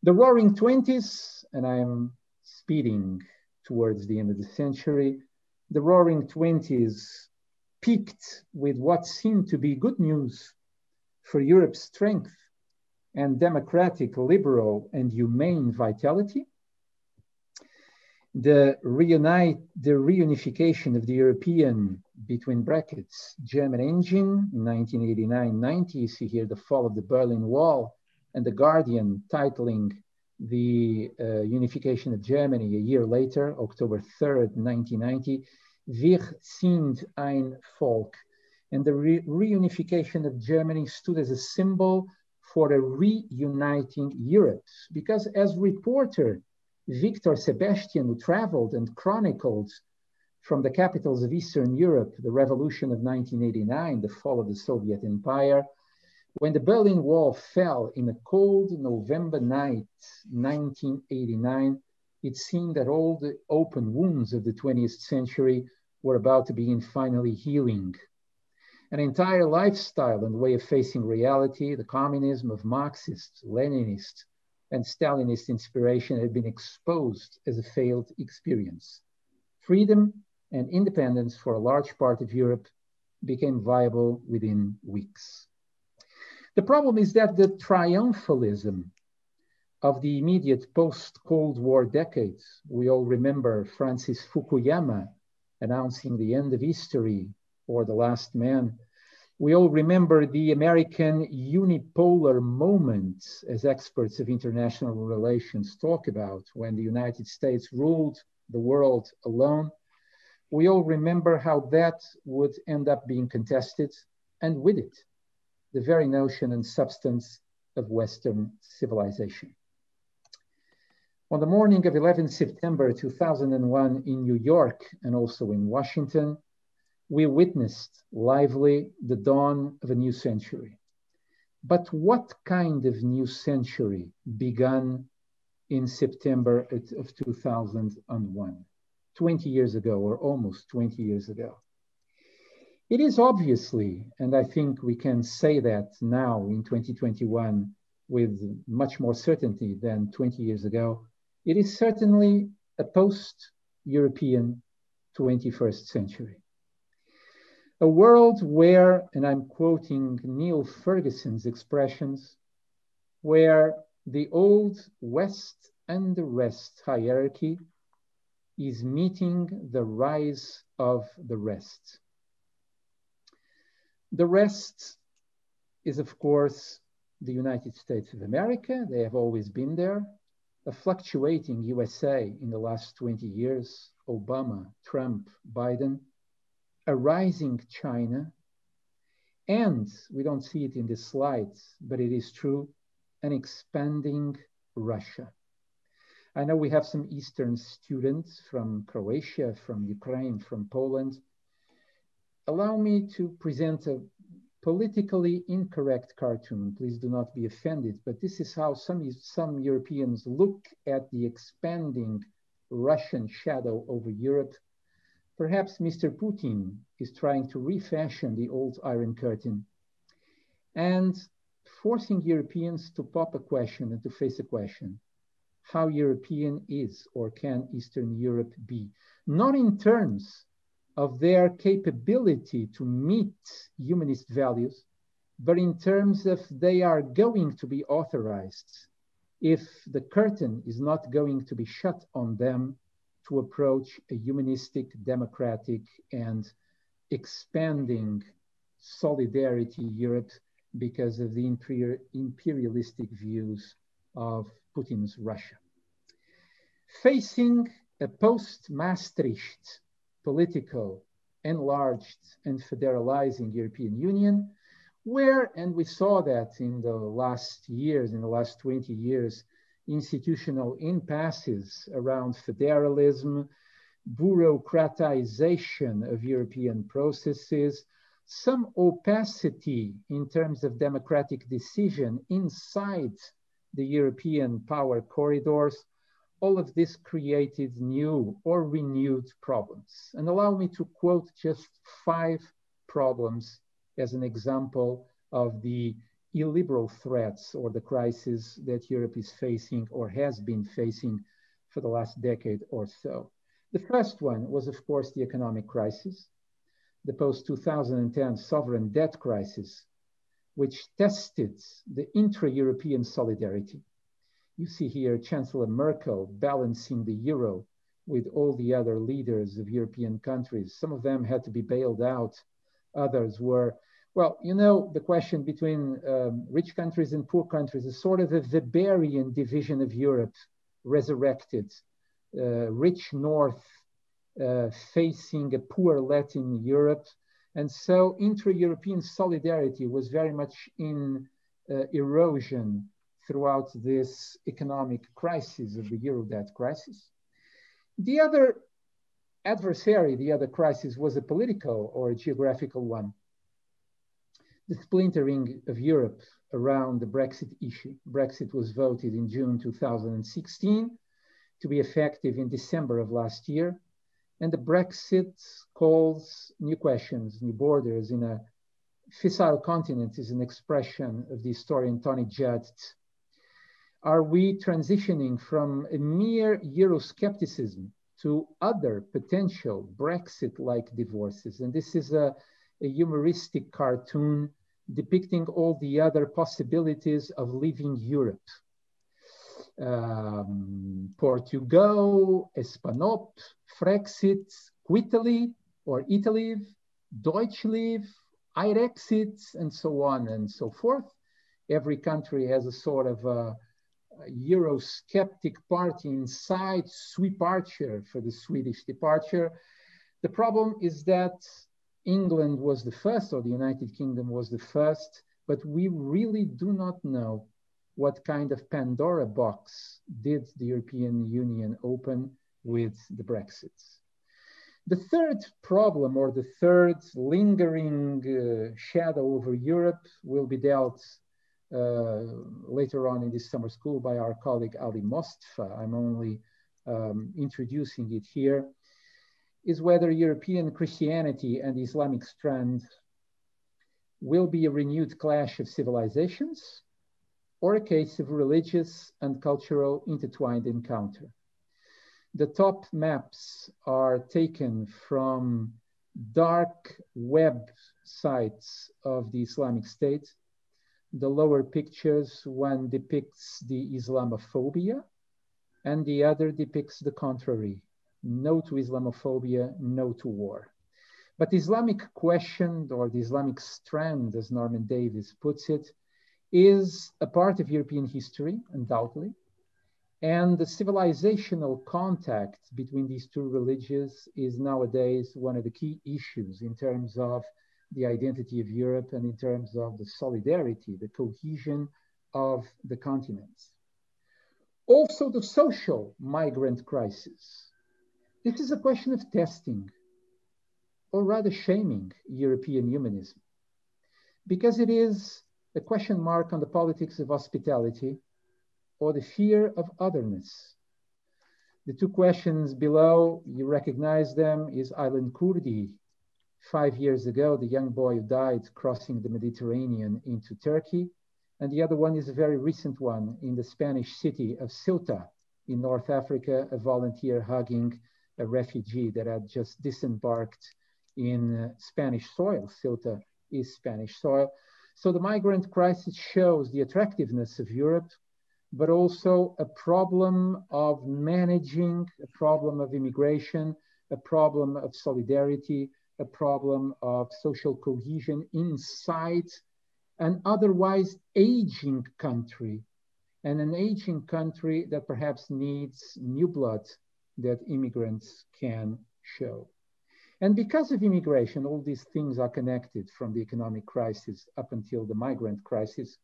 The Roaring 20s, and I am speeding towards the end of the century, the Roaring 20s peaked with what seemed to be good news for Europe's strength and democratic, liberal, and humane vitality. The reunification of the European, between brackets, German engine in 1989-90. You see here the fall of the Berlin Wall, and The Guardian titling the unification of Germany a year later, October 3rd, 1990, Wir sind ein Volk. And the reunification of Germany stood as a symbol for a reuniting Europe. Because as reporter Victor Sebastian, who traveled and chronicled from the capitals of Eastern Europe, the revolution of 1989, the fall of the Soviet Empire, when the Berlin Wall fell in a cold November night, 1989, it seemed that all the open wounds of the 20th century were about to begin finally healing. An entire lifestyle and way of facing reality, the communism of Marxist, Leninist, and Stalinist inspiration had been exposed as a failed experience. Freedom and independence for a large part of Europe became viable within weeks. The problem is that the triumphalism of the immediate post-Cold War decades, we all remember Francis Fukuyama announcing the end of history or the last man, We all remember the American unipolar moment, as experts of international relations talk about, when the United States ruled the world alone. We all remember how that would end up being contested, and with it, the very notion and substance of Western civilization. On the morning of 11 September 2001 in New York and also in Washington, we witnessed lively the dawn of a new century. But what kind of new century began in September of 2001, 20 years ago, or almost 20 years ago? It is obviously, and I think we can say that now in 2021 with much more certainty than 20 years ago, it is certainly a post-European 21st century. A world where, and I'm quoting Neil Ferguson's expressions, where the old West and the rest hierarchy is meeting the rise of the rest. The rest is, of course, the United States of America. They have always been there. A fluctuating USA in the last 20 years, Obama, Trump, Biden, a rising China, and we don't see it in the slides, but it is true, an expanding Russia. I know we have some Eastern students from Croatia, from Ukraine, from Poland. Allow me to present a politically incorrect cartoon. Please do not be offended, but this is how some Europeans look at the expanding Russian shadow over Europe. Perhaps Mr. Putin is trying to refashion the old Iron Curtain and forcing Europeans to pop a question and to face a question. How European is or can Eastern Europe be? Not in terms of their capability to meet humanist values, but in terms of they are going to be authorized if the curtain is not going to be shut on them to approach a humanistic, democratic, and expanding solidarity Europe because of the imperialistic views of Putin's Russia. Facing a post-Maastricht political, enlarged and federalizing European Union, where, and we saw that in the last years, in the last 20 years, institutional impasses around federalism, bureaucratization of European processes, some opacity in terms of democratic decision inside the European power corridors. All of this created new or renewed problems. And allow me to quote just 5 problems as an example of the illiberal threats or the crisis that Europe is facing or has been facing for the last decade or so. The first one was, of course, the economic crisis, the post-2010 sovereign debt crisis, which tested the intra-European solidarity. You see here Chancellor Merkel balancing the euro with all the other leaders of European countries. Some of them had to be bailed out. Others were, well, you know, the question between rich countries and poor countries is sort of a Weberian division of Europe resurrected. Rich North facing a poor Latin Europe. And so intra-European solidarity was very much in erosion throughout this economic crisis of the euro debt crisis. The other adversary, the other crisis, was a political or a geographical one. The splintering of Europe around the Brexit issue. Brexit was voted in June 2016 to be effective in December of last year. And the Brexit calls new questions, new borders in a fissile continent is an expression of the historian Tony Judd. Are we transitioning from a mere Euroscepticism to other potential Brexit-like divorces? And this is a humoristic cartoon depicting all the other possibilities of leaving Europe. Portugal, Espanop, Frexit, Quitali or Italy, Deutschliv, Irexit, and so on and so forth. Every country has a sort of Eurosceptic party inside, sweep archer for the Swedish departure. The problem is that England was the first, or the United Kingdom was the first, but we really do not know what kind of Pandora box did the European Union open with the Brexit. The third problem, or the third lingering shadow over Europe, will be dealt later on in this summer school by our colleague Ali Mostafa. I'm only introducing it here, is whether European Christianity and the Islamic strand will be a renewed clash of civilizations or a case of religious and cultural intertwined encounter. The top maps are taken from dark web sites of the Islamic State. The lower pictures, one depicts the Islamophobia and the other depicts the contrary. No to Islamophobia, no to war. But the Islamic question, or the Islamic strand, as Norman Davies puts it, is a part of European history, undoubtedly. And the civilizational contact between these two religions is nowadays one of the key issues in terms of the identity of Europe and in terms of the solidarity, the cohesion of the continents. Also the social migrant crisis. This is a question of testing, or rather shaming, European humanism, because it is a question mark on the politics of hospitality or the fear of otherness. The two questions below, you recognize them, is Aylan Kurdi. 5 years ago, the young boy who died crossing the Mediterranean into Turkey. And the other one is a very recent one in the Spanish city of Ceuta in North Africa, a volunteer hugging a refugee that had just disembarked in Spanish soil. Ceuta is Spanish soil. So the migrant crisis shows the attractiveness of Europe, but also a problem of managing, a problem of immigration, a problem of solidarity, a problem of social cohesion inside an otherwise aging country, and an aging country that perhaps needs new blood that immigrants can show. And because of immigration, all these things are connected, from the economic crisis up until the migrant crisis.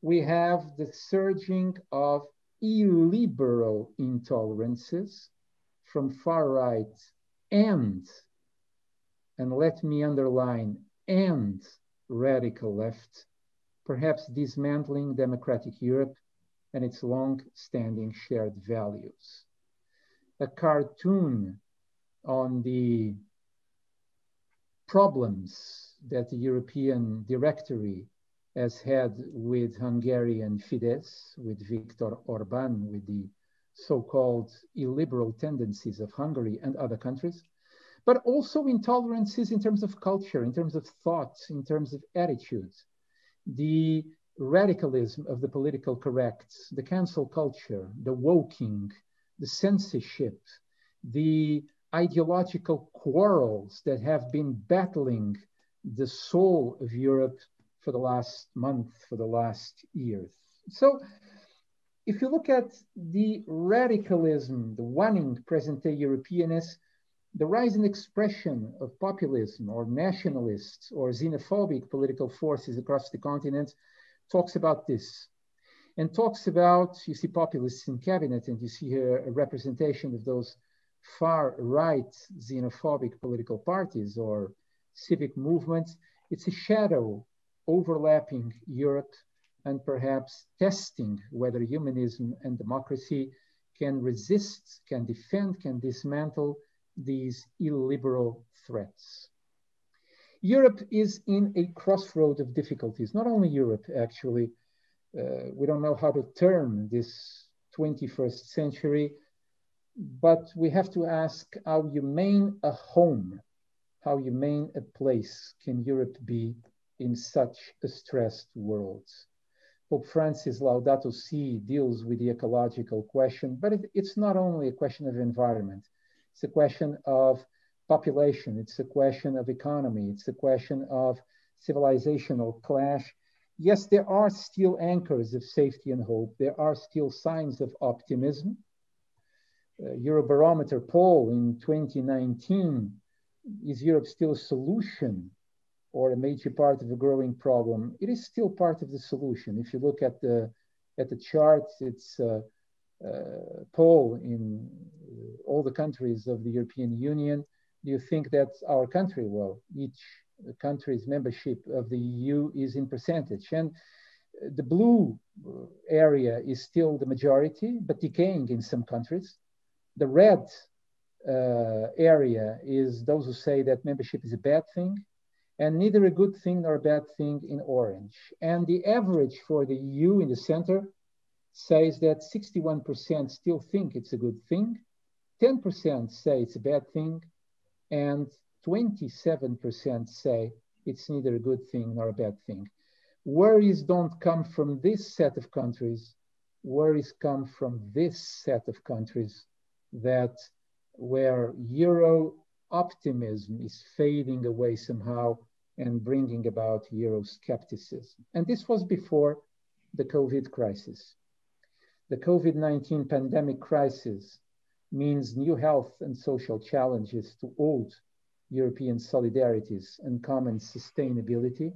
We have the surging of illiberal intolerances from far right and let me underline, and radical left, perhaps dismantling democratic Europe and its long-standing shared values. A cartoon on the problems that the European Directory has had with Hungarian Fidesz, with Viktor Orban, with the so-called illiberal tendencies of Hungary and other countries, but also intolerances in terms of culture, in terms of thoughts, in terms of attitudes. The radicalism of the political correct, the cancel culture, the woking, the censorship, the ideological quarrels that have been battling the soul of Europe for the last month, for the last years. So if you look at the radicalism, the waning present-day Europeanness, the rise in expression of populism or nationalists or xenophobic political forces across the continent talks about this, and talks about, you see populists in cabinet, and you see here a representation of those far-right xenophobic political parties or civic movements. It's a shadow overlapping Europe and perhaps testing whether humanism and democracy can resist, can defend, can dismantle these illiberal threats. Europe is in a crossroad of difficulties, not only Europe, actually. We don't know how to term this 21st century, but we have to ask how humane a home, how humane a place can Europe be in such a stressed world. Pope Francis Laudato Si deals with the ecological question, but it's not only a question of environment. It's a question of population. It's a question of economy. It's a question of civilizational clash. Yes, there are still anchors of safety and hope. There are still signs of optimism. Eurobarometer poll in 2019, is Europe still a solution or a major part of a growing problem? It is still part of the solution. If you look at the charts, it's a poll in all the countries of the European Union. Do you think that our country, well, each country's membership of the EU is in percentage. And the blue area is still the majority, but decaying in some countries. The red area is those who say that membership is a bad thing, and neither a good thing nor a bad thing in orange. And the average for the EU in the center says that 61% still think it's a good thing, 10% say it's a bad thing, and 27% say it's neither a good thing nor a bad thing. Worries don't come from this set of countries. Worries come from this set of countries where Euro optimism is fading away somehow and bringing about Euroscepticism. And this was before the COVID crisis. The COVID-19 pandemic crisis means new health and social challenges to old European solidarities and common sustainability.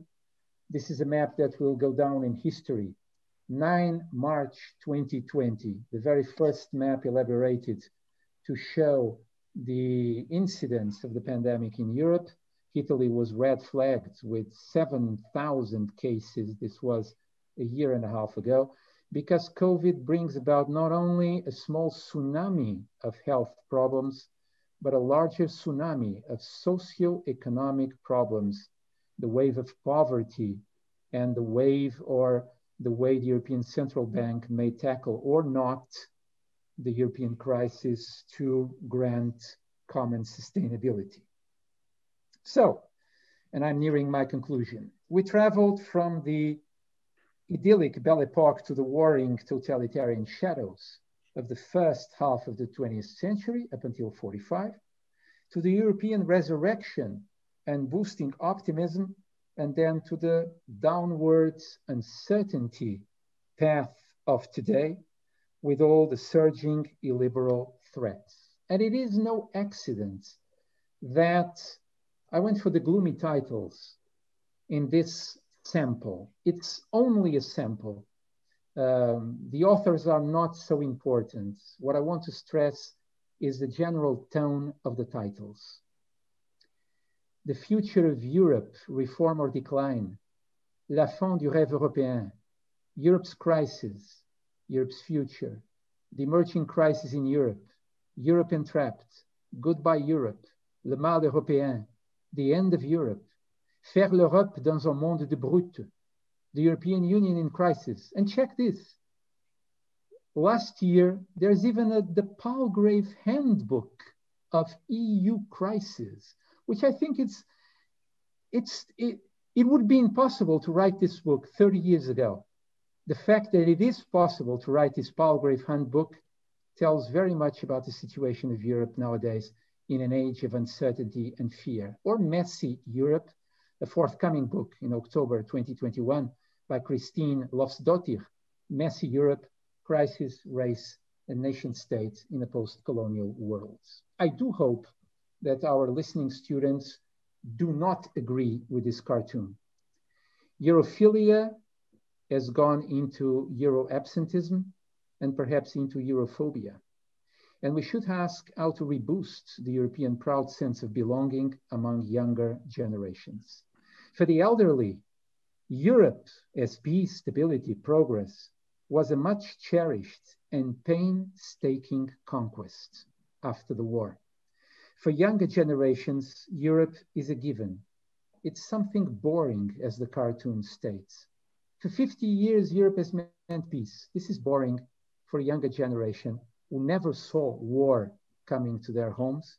This is a map that will go down in history. 9 March 2020, the very first map elaborated to show the incidence of the pandemic in Europe. Italy was red flagged with 7,000 cases. This was a year and a half ago, because COVID brings about not only a small tsunami of health problems, but a larger tsunami of socio-economic problems, the wave of poverty and the way the European Central Bank may tackle or not the European crisis to grant common sustainability. So, and I'm nearing my conclusion. We traveled from the idyllic Belle Epoque to the warring totalitarian shadows of the first half of the 20th century up until 45, to the European resurrection and boosting optimism, and then to the downwards uncertainty path of today with all the surging illiberal threats. And it is no accident that I went for the gloomy titles in this sample. It's only a sample. The authors are not so important. What I want to stress is the general tone of the titles. The future of Europe, reform or decline, la fin du rêve européen, Europe's crisis, Europe's future, the emerging crisis in Europe, Europe entrapped, goodbye Europe, le mal européen, the end of Europe, faire l'Europe dans un monde de brutes, the European Union in crisis. And check this. Last year, there's even the Palgrave Handbook of EU crisis, which I think it would be impossible to write this book 30 years ago. The fact that it is possible to write this Palgrave Handbook tells very much about the situation of Europe nowadays in an age of uncertainty and fear. Or Messy Europe, a forthcoming book in October 2021 by Christine Lofsdottir, Messy Europe, Crisis, Race, and Nation State in a Post-Colonial World. I do hope that our listening students do not agree with this cartoon. Europhilia has gone into Euro-absentism and perhaps into Europhobia. And we should ask how to reboost the European proud sense of belonging among younger generations. For the elderly, Europe as peace, stability, progress was a much cherished and painstaking conquest after the war. For younger generations, Europe is a given. It's something boring, as the cartoon states. For 50 years, Europe has meant peace. This is boring for a younger generation who never saw war coming to their homes,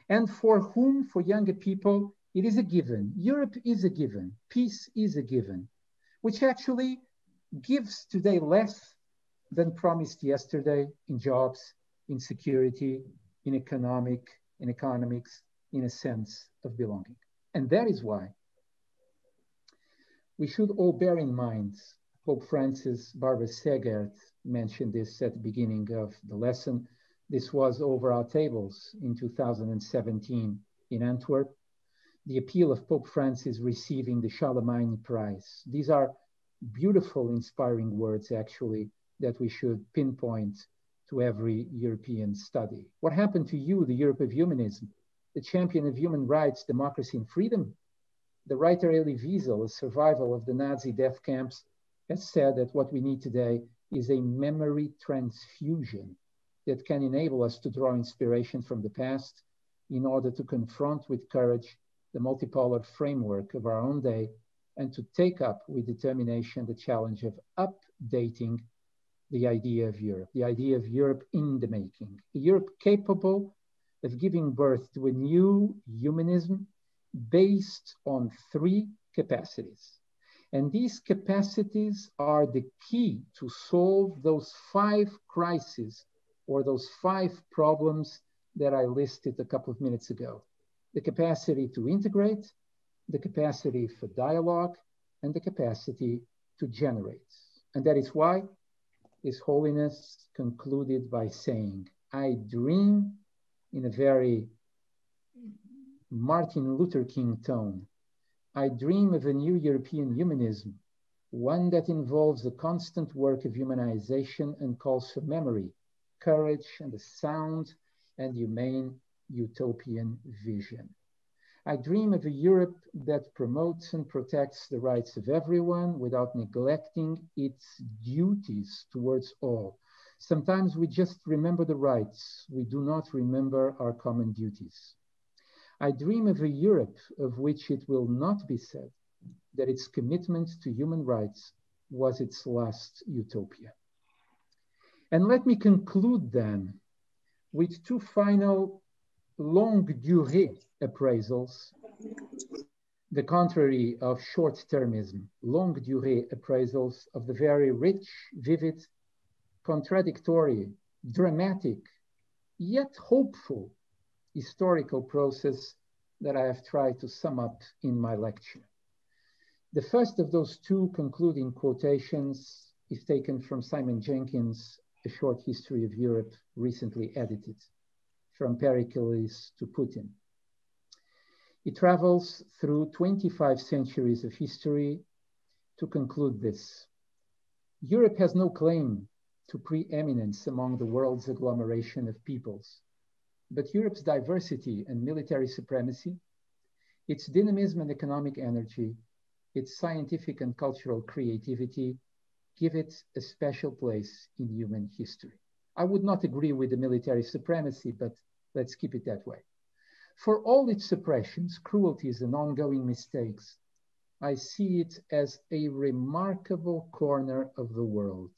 and for whom, for younger people, it is a given. Europe is a given. Peace is a given, which actually gives today less than promised yesterday in jobs, in security, in economics, in a sense of belonging. And that is why We should all bear in mind, Pope Francis, Barbara Segert mentioned this at the beginning of the lesson. This was over our tables in 2017 in Antwerp. The appeal of Pope Francis receiving the Charlemagne Prize. These are beautiful, inspiring words, actually, that we should pinpoint to every European study. What happened to you, the Europe of humanism, the champion of human rights, democracy, and freedom? The writer Elie Wiesel, a survivor of the Nazi death camps, has said that what we need today is a memory transfusion that can enable us to draw inspiration from the past in order to confront with courage the multipolar framework of our own day and to take up with determination the challenge of updating the idea of Europe in the making, a Europe capable of giving birth to a new humanism based on 3 capacities. And these capacities are the key to solve those 5 crises or those 5 problems that I listed a couple of minutes ago. The capacity to integrate, the capacity for dialogue, and the capacity to generate. And that is why His Holiness concluded by saying, I dream, in a very Martin Luther King tone, I dream of a new European humanism, one that involves the constant work of humanization and calls for memory, courage, and a sound and humane utopian vision. I dream of a Europe that promotes and protects the rights of everyone without neglecting its duties towards all. Sometimes we just remember the rights. We do not remember our common duties. I dream of a Europe of which it will not be said that its commitment to human rights was its last utopia. And let me conclude then with 2 final longue durée appraisals, the contrary of short-termism, longue durée appraisals of the very rich, vivid, contradictory, dramatic, yet hopeful historical process that I have tried to sum up in my lecture. The first of those 2 concluding quotations is taken from Simon Jenkins' A Short History of Europe, recently edited, From Pericles to Putin. It travels through 25 centuries of history to conclude this. Europe has no claim to preeminence among the world's agglomeration of peoples, but Europe's diversity and military supremacy, its dynamism and economic energy, its scientific and cultural creativity give it a special place in human history. I would not agree with the military supremacy, but let's keep it that way. For all its suppressions, cruelties, and ongoing mistakes, I see it as a remarkable corner of the world.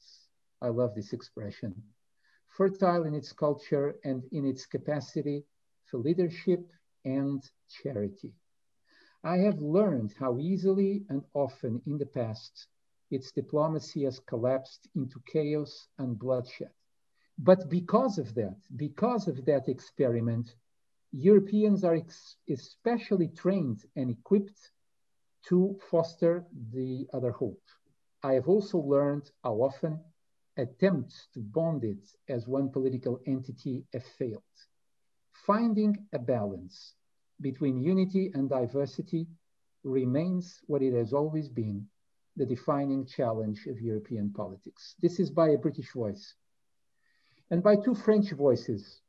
I love this expression. Fertile in its culture and in its capacity for leadership and charity. I have learned how easily and often in the past its diplomacy has collapsed into chaos and bloodshed. But because of that experiment, Europeans are especially trained and equipped to foster the other hope. I have also learned how often attempts to bond it as one political entity have failed. Finding a balance between unity and diversity remains what it has always been, the defining challenge of European politics. This is by a British voice. And by 2 French voices,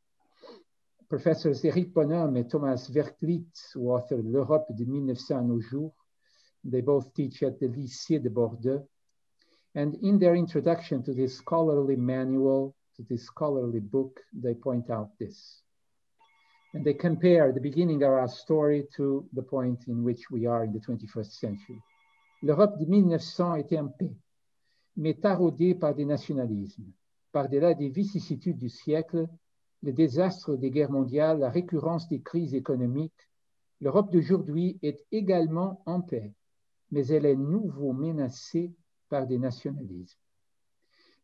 Professors Éric Bonhomme and Thomas Verclit, who authored L'Europe de 1900 à nos jours. They both teach at the Lycée de Bordeaux. And in their introduction to this scholarly manual, to this scholarly book, they point out this. And they compare the beginning of our story to the point in which we are in the 21st century. L'Europe de 1900 était en paix, mais taraudée par des nationalismes, par-delà des vicissitudes du siècle, le désastre des guerres mondiales, la récurrence des crises économiques. L'Europe d'aujourd'hui est également en paix, mais elle est nouveau menacée par des nationalismes.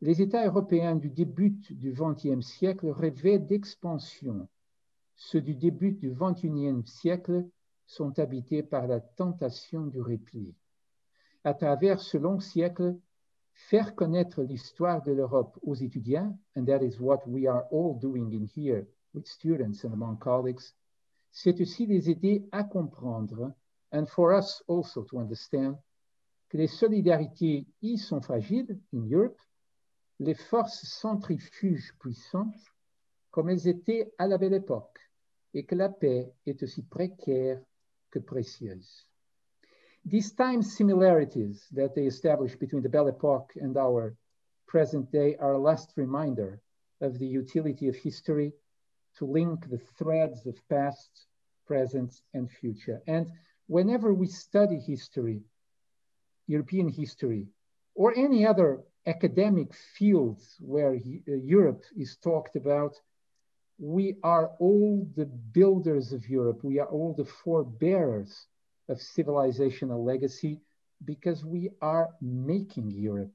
Les États européens du début du XXe siècle rêvaient d'expansion. Ceux du début du XXIe siècle sont habités par la tentation du repli. à travers ce long siècle, faire connaître l'histoire de l'Europe aux étudiants, and that is what we are all doing in here with students and among colleagues, c'est aussi les aider à comprendre, and for us also to understand, que les solidarités y sont fragiles in Europe, les forces centrifuges puissantes, comme elles étaient à la belle époque, et que la paix est aussi précaire que précieuse. These time similarities that they establish between the Belle Époque and our present day are a last reminder of the utility of history to link the threads of past, present, and future. And whenever we study history, European history, or any other academic fields where Europe is talked about, we are all the builders of Europe. We are all the forebearers of civilizational legacy because we are making Europe.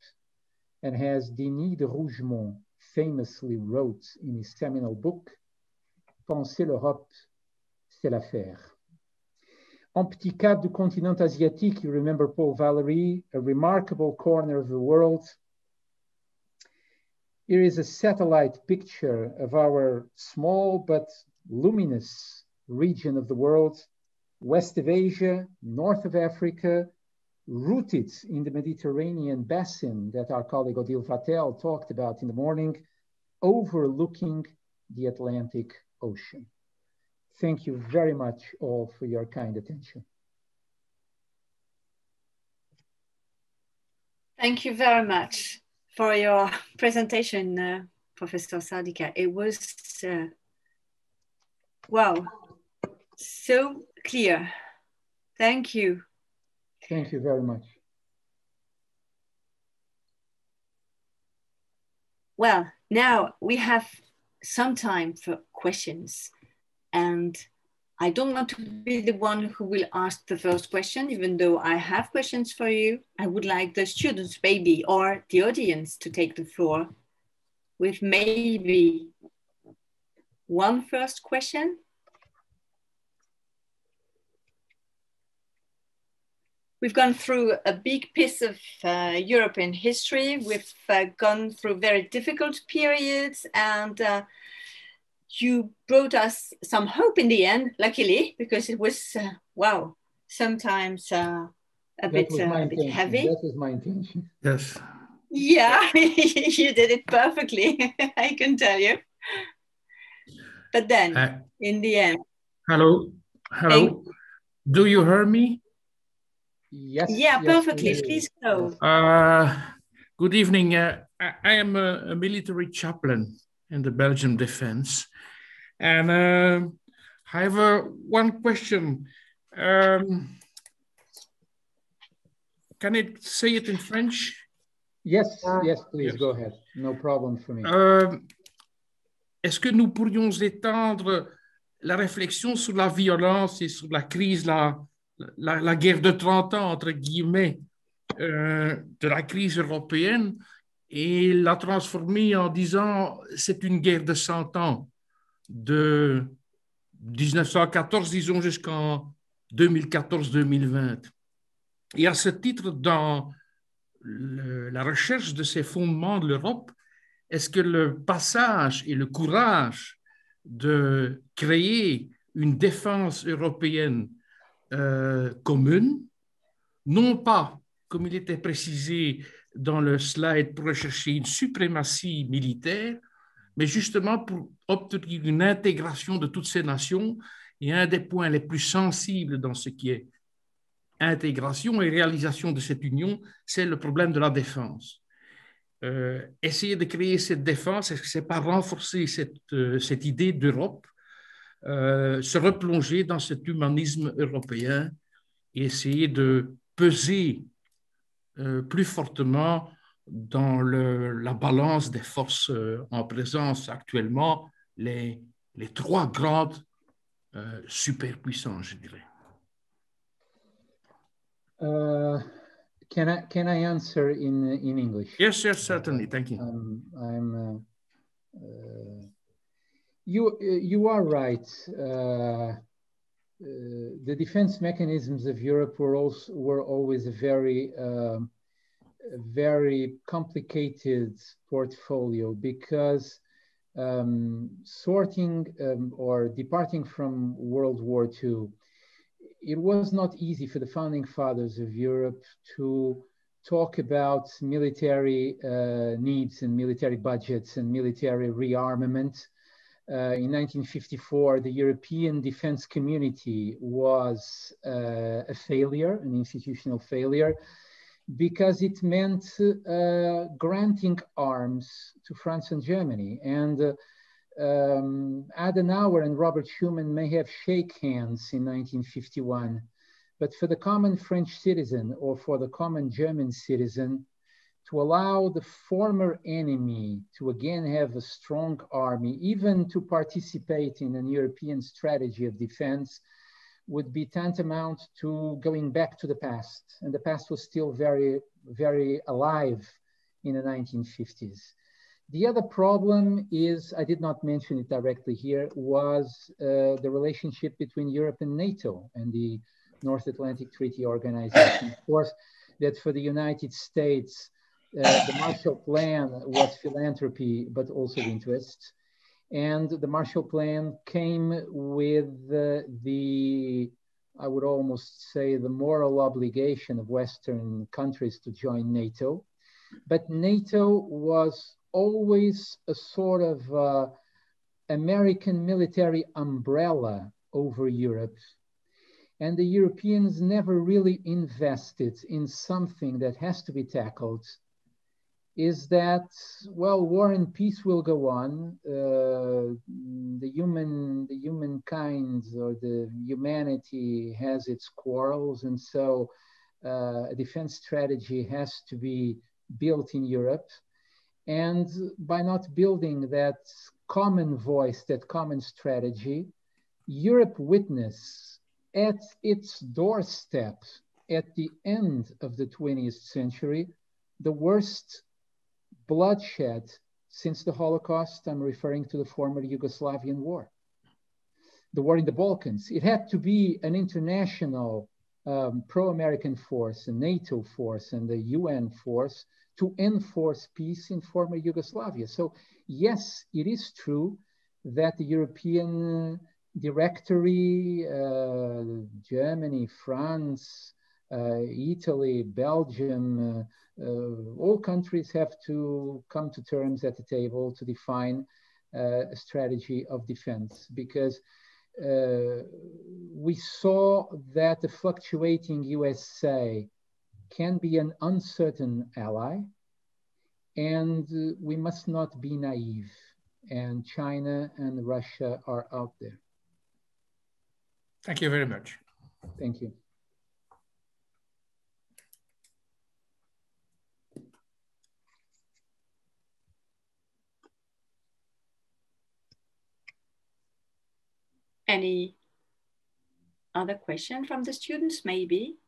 And as Denis de Rougemont famously wrote in his seminal book, Penser l'Europe, c'est l'affaire. En petit cap du continent asiatique, you remember Paul Valéry, a remarkable corner of the world. Here is a satellite picture of our small but luminous region of the world, west of Asia, north of Africa, rooted in the Mediterranean basin that our colleague Odile Vatel talked about in the morning, overlooking the Atlantic Ocean. Thank you very much all for your kind attention. Thank you very much for your presentation, Professor Sardica. It was, wow, so clear. Thank you. Thank you very much. Well, now we have some time for questions. And I don't want to be the one who will ask the first question, even though I have questions for you. I would like the students maybe, or the audience to take the floor with maybe one first question. We've gone through a big piece of European history. We've gone through very difficult periods, and you brought us some hope in the end, luckily, because it was, wow, sometimes a bit heavy. That was my intention. Yes. Yeah, you did it perfectly, I can tell you. But then, in the end. Hello. Do you hear me? Yes. Yeah, yes, perfectly. yes. Please go. Good evening. I am a military chaplain in the Belgian defense. And I have one question. Can I say it in French? Yes, yes, please, go ahead. No problem for me. Est-ce que nous pourrions étendre la réflexion sur la violence et sur la crise, la guerre de 30 ans, entre guillemets, de la crise européenne et la transformer en disant c'est une guerre de 100 ans, de 1914, disons, jusqu'en 2014-2020. Et à ce titre, dans la recherche de ces fondements de l'Europe, est-ce que le passage et le courage de créer une défense européenne commune, non pas, comme il était précisé dans le slide, pour rechercher une suprématie militaire, mais justement pour obtenir une intégration de toutes ces nations. Et un des points les plus sensibles dans ce qui est intégration et réalisation de cette union, c'est le problème de la défense. Essayer de créer cette défense, est-ce que c'est pas renforcer cette idée d'Europe, se replonger dans cet humanisme européen et essayer de peser plus fortement dans la balance des forces en présence actuellement, les trois grandes superpuissances, je dirais. Can I answer in English? Yes, yes, certainly. Thank you. You are right. the defense mechanisms of Europe were always a very complicated portfolio, because sorting or departing from World War II, it was not easy for the founding fathers of Europe to talk about military needs and military budgets and military rearmament. In 1954, the European defense community was a failure, an institutional failure, because it meant granting arms to France and Germany. And Adenauer and Robert Schuman may have shaken hands in 1951, but for the common French citizen or for the common German citizen, to allow the former enemy to again have a strong army, even to participate in an European strategy of defense, would be tantamount to going back to the past. And the past was still very, very alive in the 1950s. The other problem is, I did not mention it directly here, was the relationship between Europe and NATO and the North Atlantic Treaty Organization. Of course, that for the United States, the Marshall Plan was philanthropy, but also interest. And the Marshall Plan came with I would almost say, the moral obligation of Western countries to join NATO. But NATO was always a sort of American military umbrella over Europe. And the Europeans never really invested in something that has to be tackled, is that, well, war and peace will go on. The humankind or the humanity has its quarrels. And so a defense strategy has to be built in Europe. And by not building that common voice, that common strategy, Europe witnessed at its doorstep at the end of the 20th century, the worst bloodshed since the Holocaust. I'm referring to the former Yugoslavian war, the war in the Balkans. It had to be an international pro-American force, a NATO force and a UN force to enforce peace in former Yugoslavia. So yes, it is true that the European directory, Germany, France, Italy, Belgium, all countries have to come to terms at the table to define a strategy of defense, because we saw that the fluctuating USA can be an uncertain ally, and we must not be naive. And China and Russia are out there. Thank you very much. Thank you. Any other question from the students, maybe?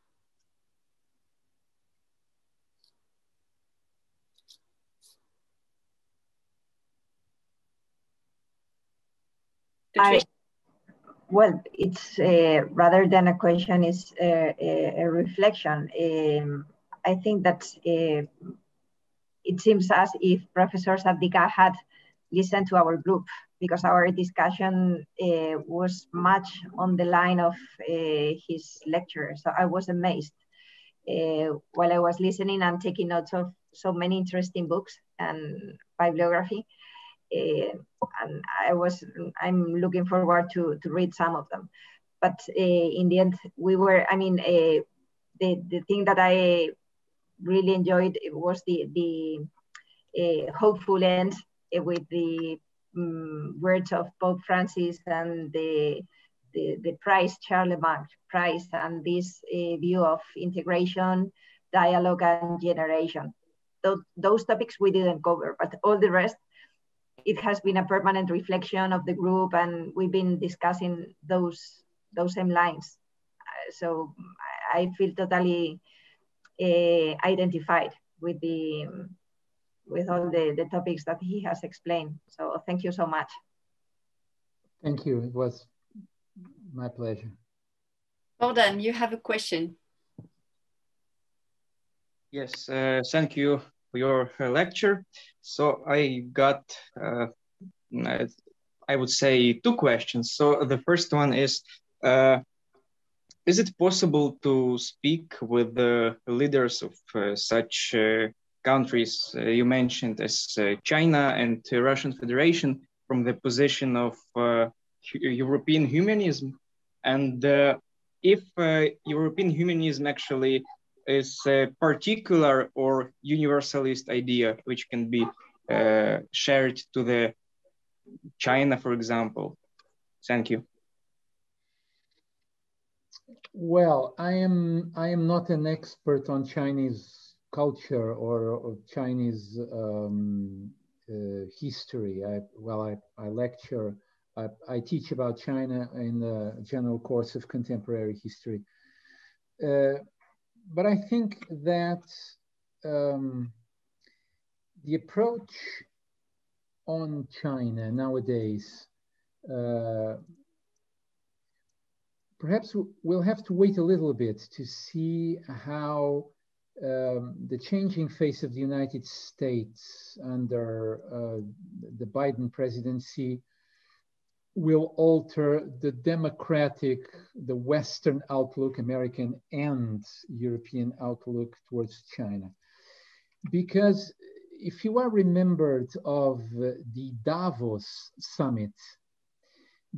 Well, it's rather than a question, it's a reflection. I think that it seems as if Professor Sardica had listened to our group, because our discussion was much on the line of his lecture. So I was amazed while I was listening and taking notes of so many interesting books and bibliography. And I'm looking forward to read some of them. But in the end, the thing that I really enjoyed was the hopeful end with the words of Pope Francis and the prize, Charlemagne prize, and this view of integration, dialogue, and generation. Those topics we didn't cover, but all the rest, it has been a permanent reflection of the group, and we've been discussing those same lines. So I feel totally identified with all the topics that he has explained. So thank you so much. Thank you. It was my pleasure. Gordon, you have a question. Yes, thank you for your lecture. So I got, I would say, two questions. So the first one is it possible to speak with the leaders of such countries you mentioned as China and Russian Federation from the position of European humanism? And if European humanism actually is a particular or universalist idea which can be shared to the China, for example? Thank you. Well, I am not an expert on Chinese culture or Chinese history. I lecture, I teach about China in the general course of contemporary history. But I think that the approach on China nowadays, perhaps we'll have to wait a little bit to see how the changing face of the United States under the Biden presidency will alter the democratic, the Western outlook, American and European outlook towards China. Because if you are remembered of the Davos summit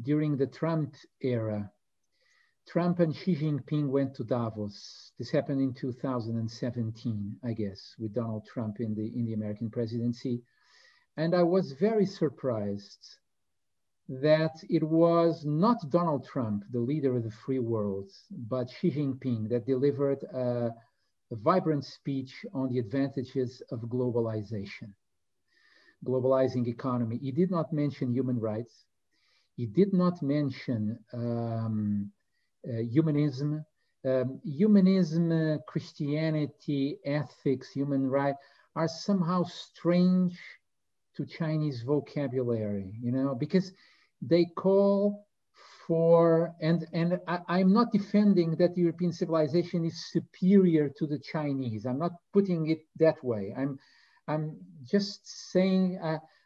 during the Trump era, Trump and Xi Jinping went to Davos. This happened in 2017, I guess, with Donald Trump in the American presidency. And I was very surprised that it was not Donald Trump, the leader of the free world, but Xi Jinping that delivered a vibrant speech on the advantages of globalization, globalizing economy. He did not mention human rights. He did not mention humanism. Humanism, Christianity, ethics, human rights are somehow strange to Chinese vocabulary, you know, because they call for, and I'm not defending that European civilization is superior to the Chinese. I'm not putting it that way. I'm just saying,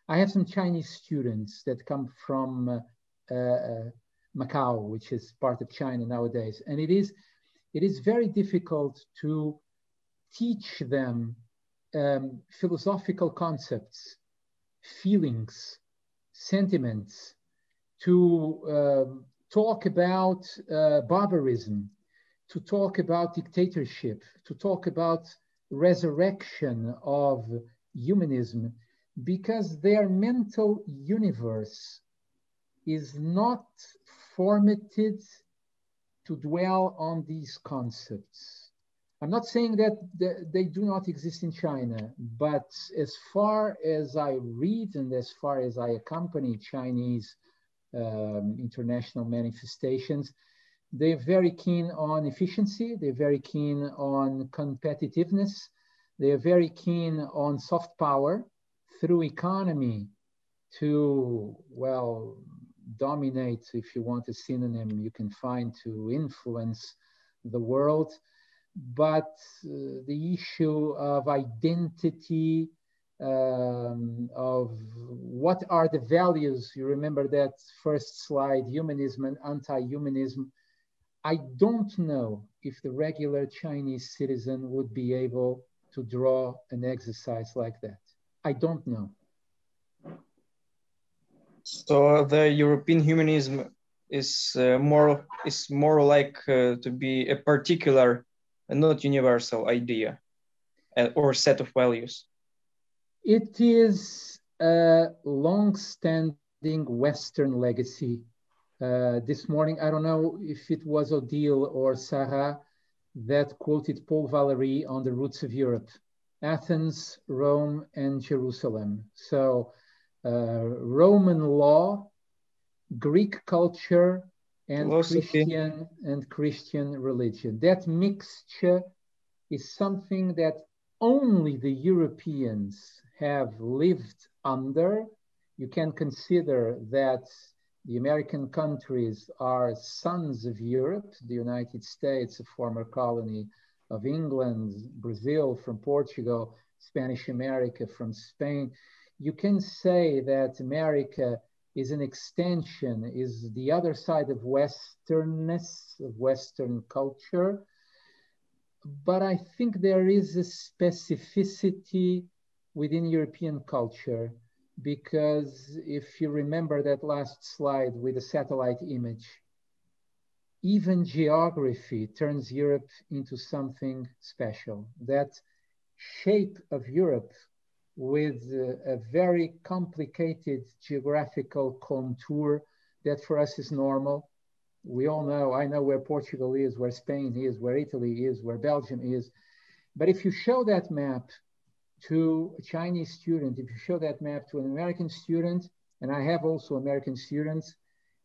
I have some Chinese students that come from Macau, which is part of China nowadays. And it is very difficult to teach them philosophical concepts, feelings, sentiments, to talk about barbarism, to talk about dictatorship, to talk about resurrection of humanism, because their mental universe is not formatted to dwell on these concepts. I'm not saying that they do not exist in China, but as far as I read and as far as I accompany Chinese international manifestations, they're very keen on efficiency, they're very keen on competitiveness, they're very keen on soft power through economy to, well, dominate, if you want a synonym you can find, to influence the world. But the issue of identity, of what are the values, you remember that first slide, humanism and anti-humanism, I don't know if the regular Chinese citizen would be able to draw an exercise like that. I don't know. So the European humanism is more like to be a particular, not universal idea or set of values. It is a long-standing Western legacy. This morning, I don't know if it was Odile or Sarah that quoted Paul Valéry on the roots of Europe, Athens, Rome, and Jerusalem. So Roman law, Greek culture, and Christian religion. That mixture is something that only the Europeans have lived under. You can consider that The American countries are sons of Europe, the United States, a former colony of England, Brazil from Portugal, Spanish America from Spain. You can say that America is an extension, is the other side of Westernness, of Western culture. But I think there is a specificity within European culture, because if you remember that last slide with the satellite image, even geography turns Europe into something special. That shape of Europe with a very complicated geographical contour that for us is normal. We all know, I know where Portugal is, where Spain is, where Italy is, where Belgium is. But if you show that map to a Chinese student, if you show that map to an American student, and I have also American students,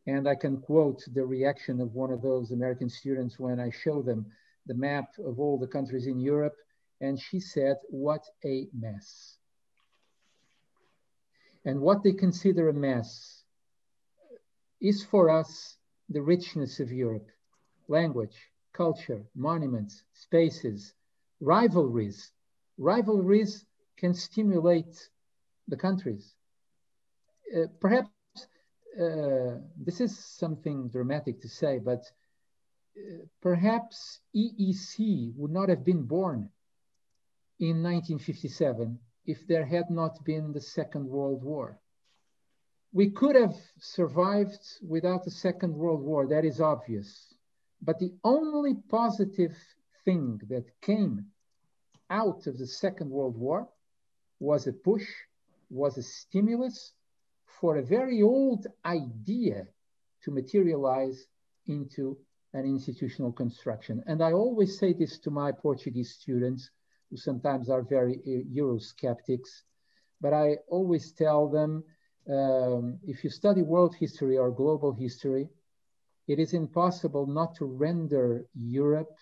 and I can quote the reaction of one of those American students when I show them the map of all the countries in Europe, and she said, "What a mess." And what they consider a mess is for us the richness of Europe: language, culture, monuments, spaces, rivalries. Rivalries can stimulate the countries. Perhaps this is something dramatic to say, but perhaps EEC would not have been born in 1957 if there had not been the Second World War. We could have survived without the Second World War, that is obvious. But the only positive thing that came out of the Second World War was a push, was a stimulus for a very old idea to materialize into an institutional construction. And I always say this to my Portuguese students, who sometimes are very Eurosceptics, but I always tell them, if you study world history or global history, it is impossible not to render Europe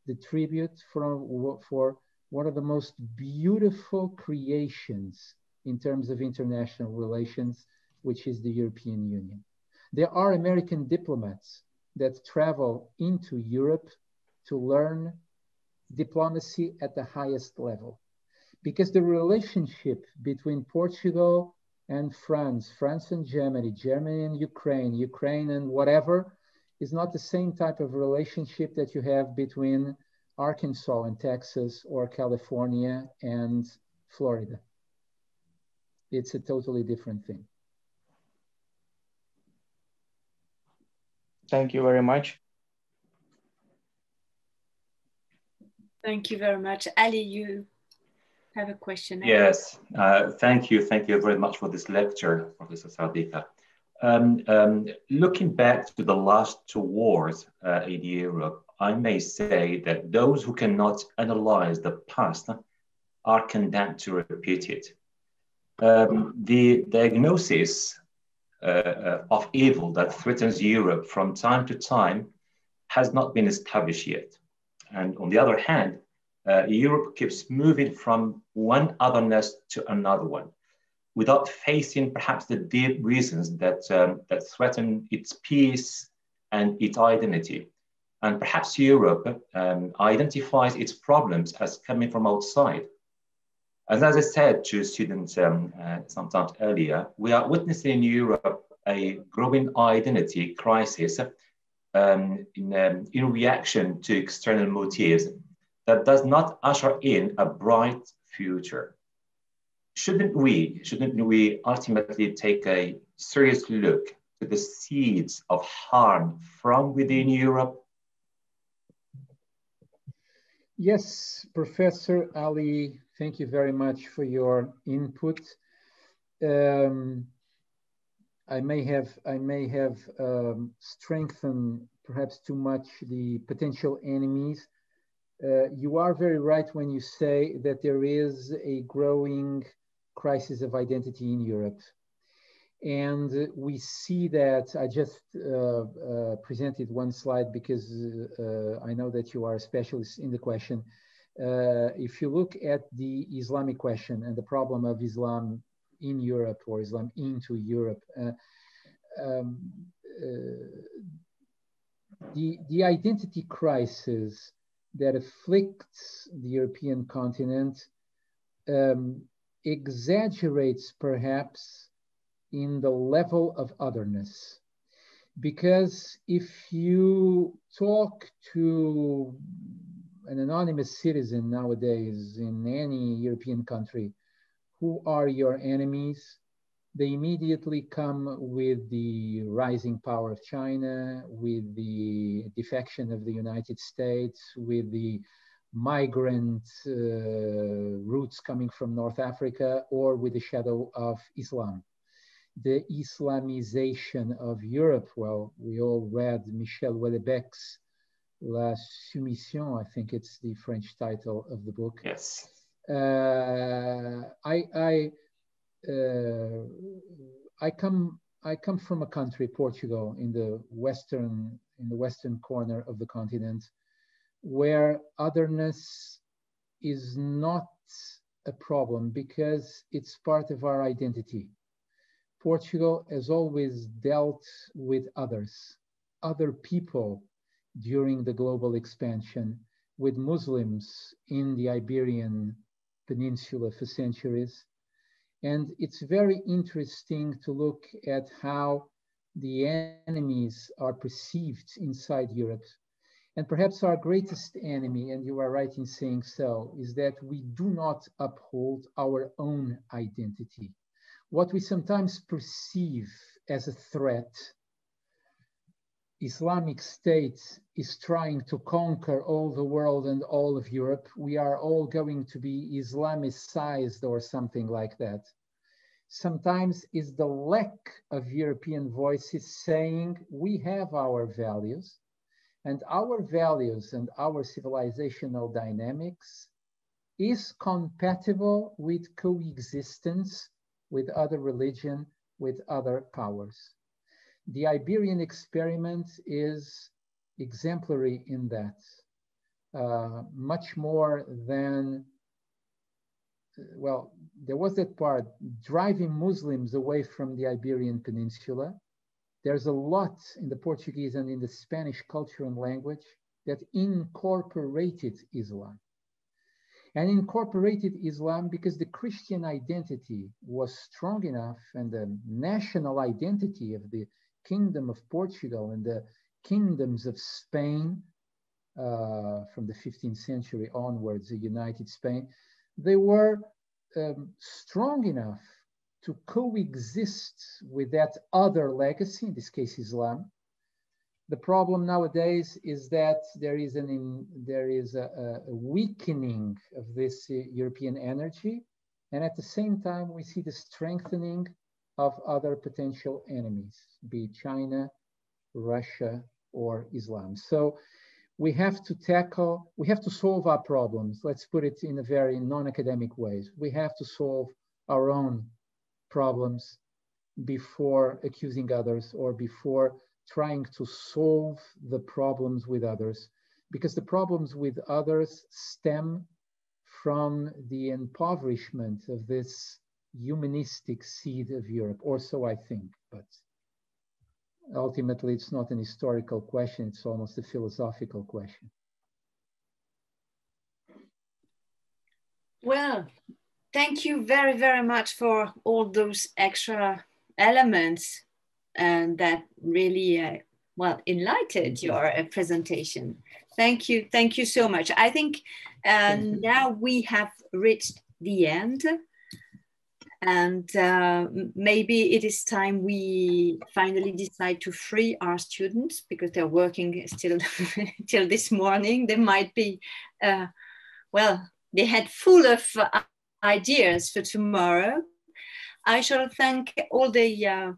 the tribute for one of the most beautiful creations in terms of international relations, which is the European Union. There are American diplomats that travel into Europe to learn diplomacy at the highest level, because the relationship between Portugal and France, France and Germany, Germany and Ukraine, Ukraine and whatever, is not the same type of relationship that you have between Arkansas and Texas or California and Florida. It's a totally different thing. Thank you very much. Thank you very much. Ali, you have a question. Yes, thank you. Thank you very much for this lecture, Professor Sardica. Looking back to the last two wars in Europe, I may say that those who cannot analyze the past are condemned to repeat it. The diagnosis of evil that threatens Europe from time to time has not been established yet. And on the other hand, Europe keeps moving from one otherness to another one, without facing perhaps the deep reasons that, that threaten its peace and its identity. And perhaps Europe identifies its problems as coming from outside. As I said to students sometimes earlier, we are witnessing in Europe a growing identity crisis in reaction to external motives that does not usher in a bright future. Shouldn't we ultimately take a serious look to the seeds of harm from within Europe? Yes, Professor Ali, thank you very much for your input. I may have strengthened perhaps too much the potential enemies. You are very right when you say that there is a growing crisis of identity in Europe. And we see that. I just presented one slide because I know that you are a specialist in the question. If you look at the Islamic question and the problem of Islam in Europe or Islam into Europe, the identity crisis that afflicts the European continent exaggerates perhaps in the level of otherness. Because if you talk to an anonymous citizen nowadays in any European country, who are your enemies? They immediately come with the rising power of China, with the defection of the United States, with the migrant roots coming from North Africa, or with the shadow of Islam. The Islamization of Europe. Well, we all read Michel Houellebecq's La Soumission, I think it's the French title of the book. Yes. I come from a country, Portugal, in the western corner of the continent, where otherness is not a problem because it's part of our identity. Portugal has always dealt with others, other people during the global expansion, with Muslims in the Iberian Peninsula for centuries. And it's very interesting to look at how the enemies are perceived inside Europe. And perhaps our greatest enemy, and you are right in saying so, is that we do not uphold our own identity. What we sometimes perceive as a threat, Islamic State is trying to conquer all the world and all of Europe. We are all going to be Islamicized or something like that. Sometimes is the lack of European voices saying we have our values and our civilizational dynamics is compatible with coexistence with other religion, with other powers. The Iberian experiment is exemplary in that, much more than, well, there was that part, driving Muslims away from the Iberian Peninsula. There's a lot in the Portuguese and in the Spanish culture and language that incorporated Islam. And incorporated Islam because the Christian identity was strong enough, and the national identity of the Kingdom of Portugal and the kingdoms of Spain from the 15th century onwards, the United Spain, they were strong enough to coexist with that other legacy, in this case Islam. The problem nowadays is that there is a weakening of this European energy, and at the same time we see the strengthening of other potential enemies, be it China, Russia, or Islam. So we have to solve our problems. Let's put it in a very non-academic ways. We have to solve our own problems before accusing others or before trying to solve the problems with others, because the problems with others stem from the impoverishment of this humanistic seed of Europe, or so I think, but ultimately it's not an historical question, it's almost a philosophical question. Well, thank you very, very much for all those extra elements and that really, well, enlightened your presentation. Thank you so much. I think now we have reached the end, and maybe it is time we finally decide to free our students, because they're working still till this morning. They might be, well, they had full of ideas for tomorrow. I shall thank all the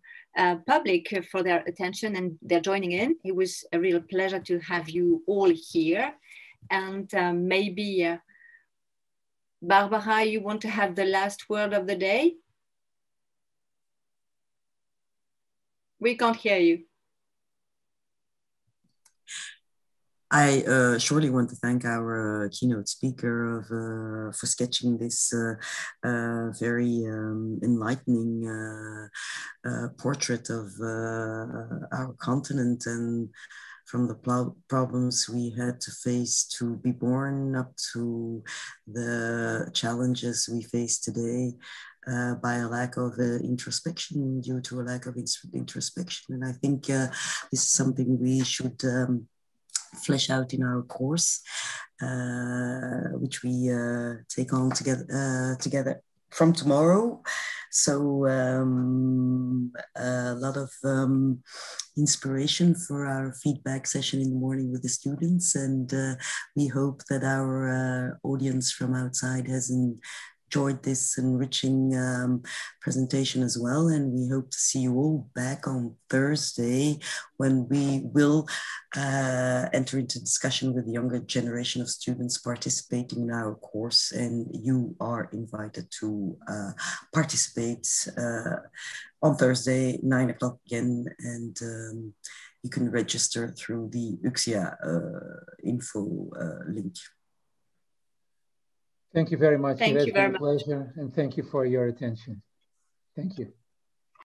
public for their attention and their joining in. It was a real pleasure to have you all here. And maybe, Barbara, you want to have the last word of the day? We can't hear you. I surely want to thank our keynote speaker for sketching this very enlightening portrait of our continent, and from the problems we had to face to be born up to the challenges we face today by a lack of introspection, due to a lack of introspection. And I think this is something we should flesh out in our course, which we take on together from tomorrow. So a lot of inspiration for our feedback session in the morning with the students, and we hope that our audience from outside has enjoyed this enriching presentation as well. And we hope to see you all back on Thursday, when we will enter into discussion with the younger generation of students participating in our course. And you are invited to participate on Thursday, 9 o'clock again. And you can register through the UXIA info link. Thank you very much. Thank you very much. It has been a pleasure, and thank you for your attention. Thank you.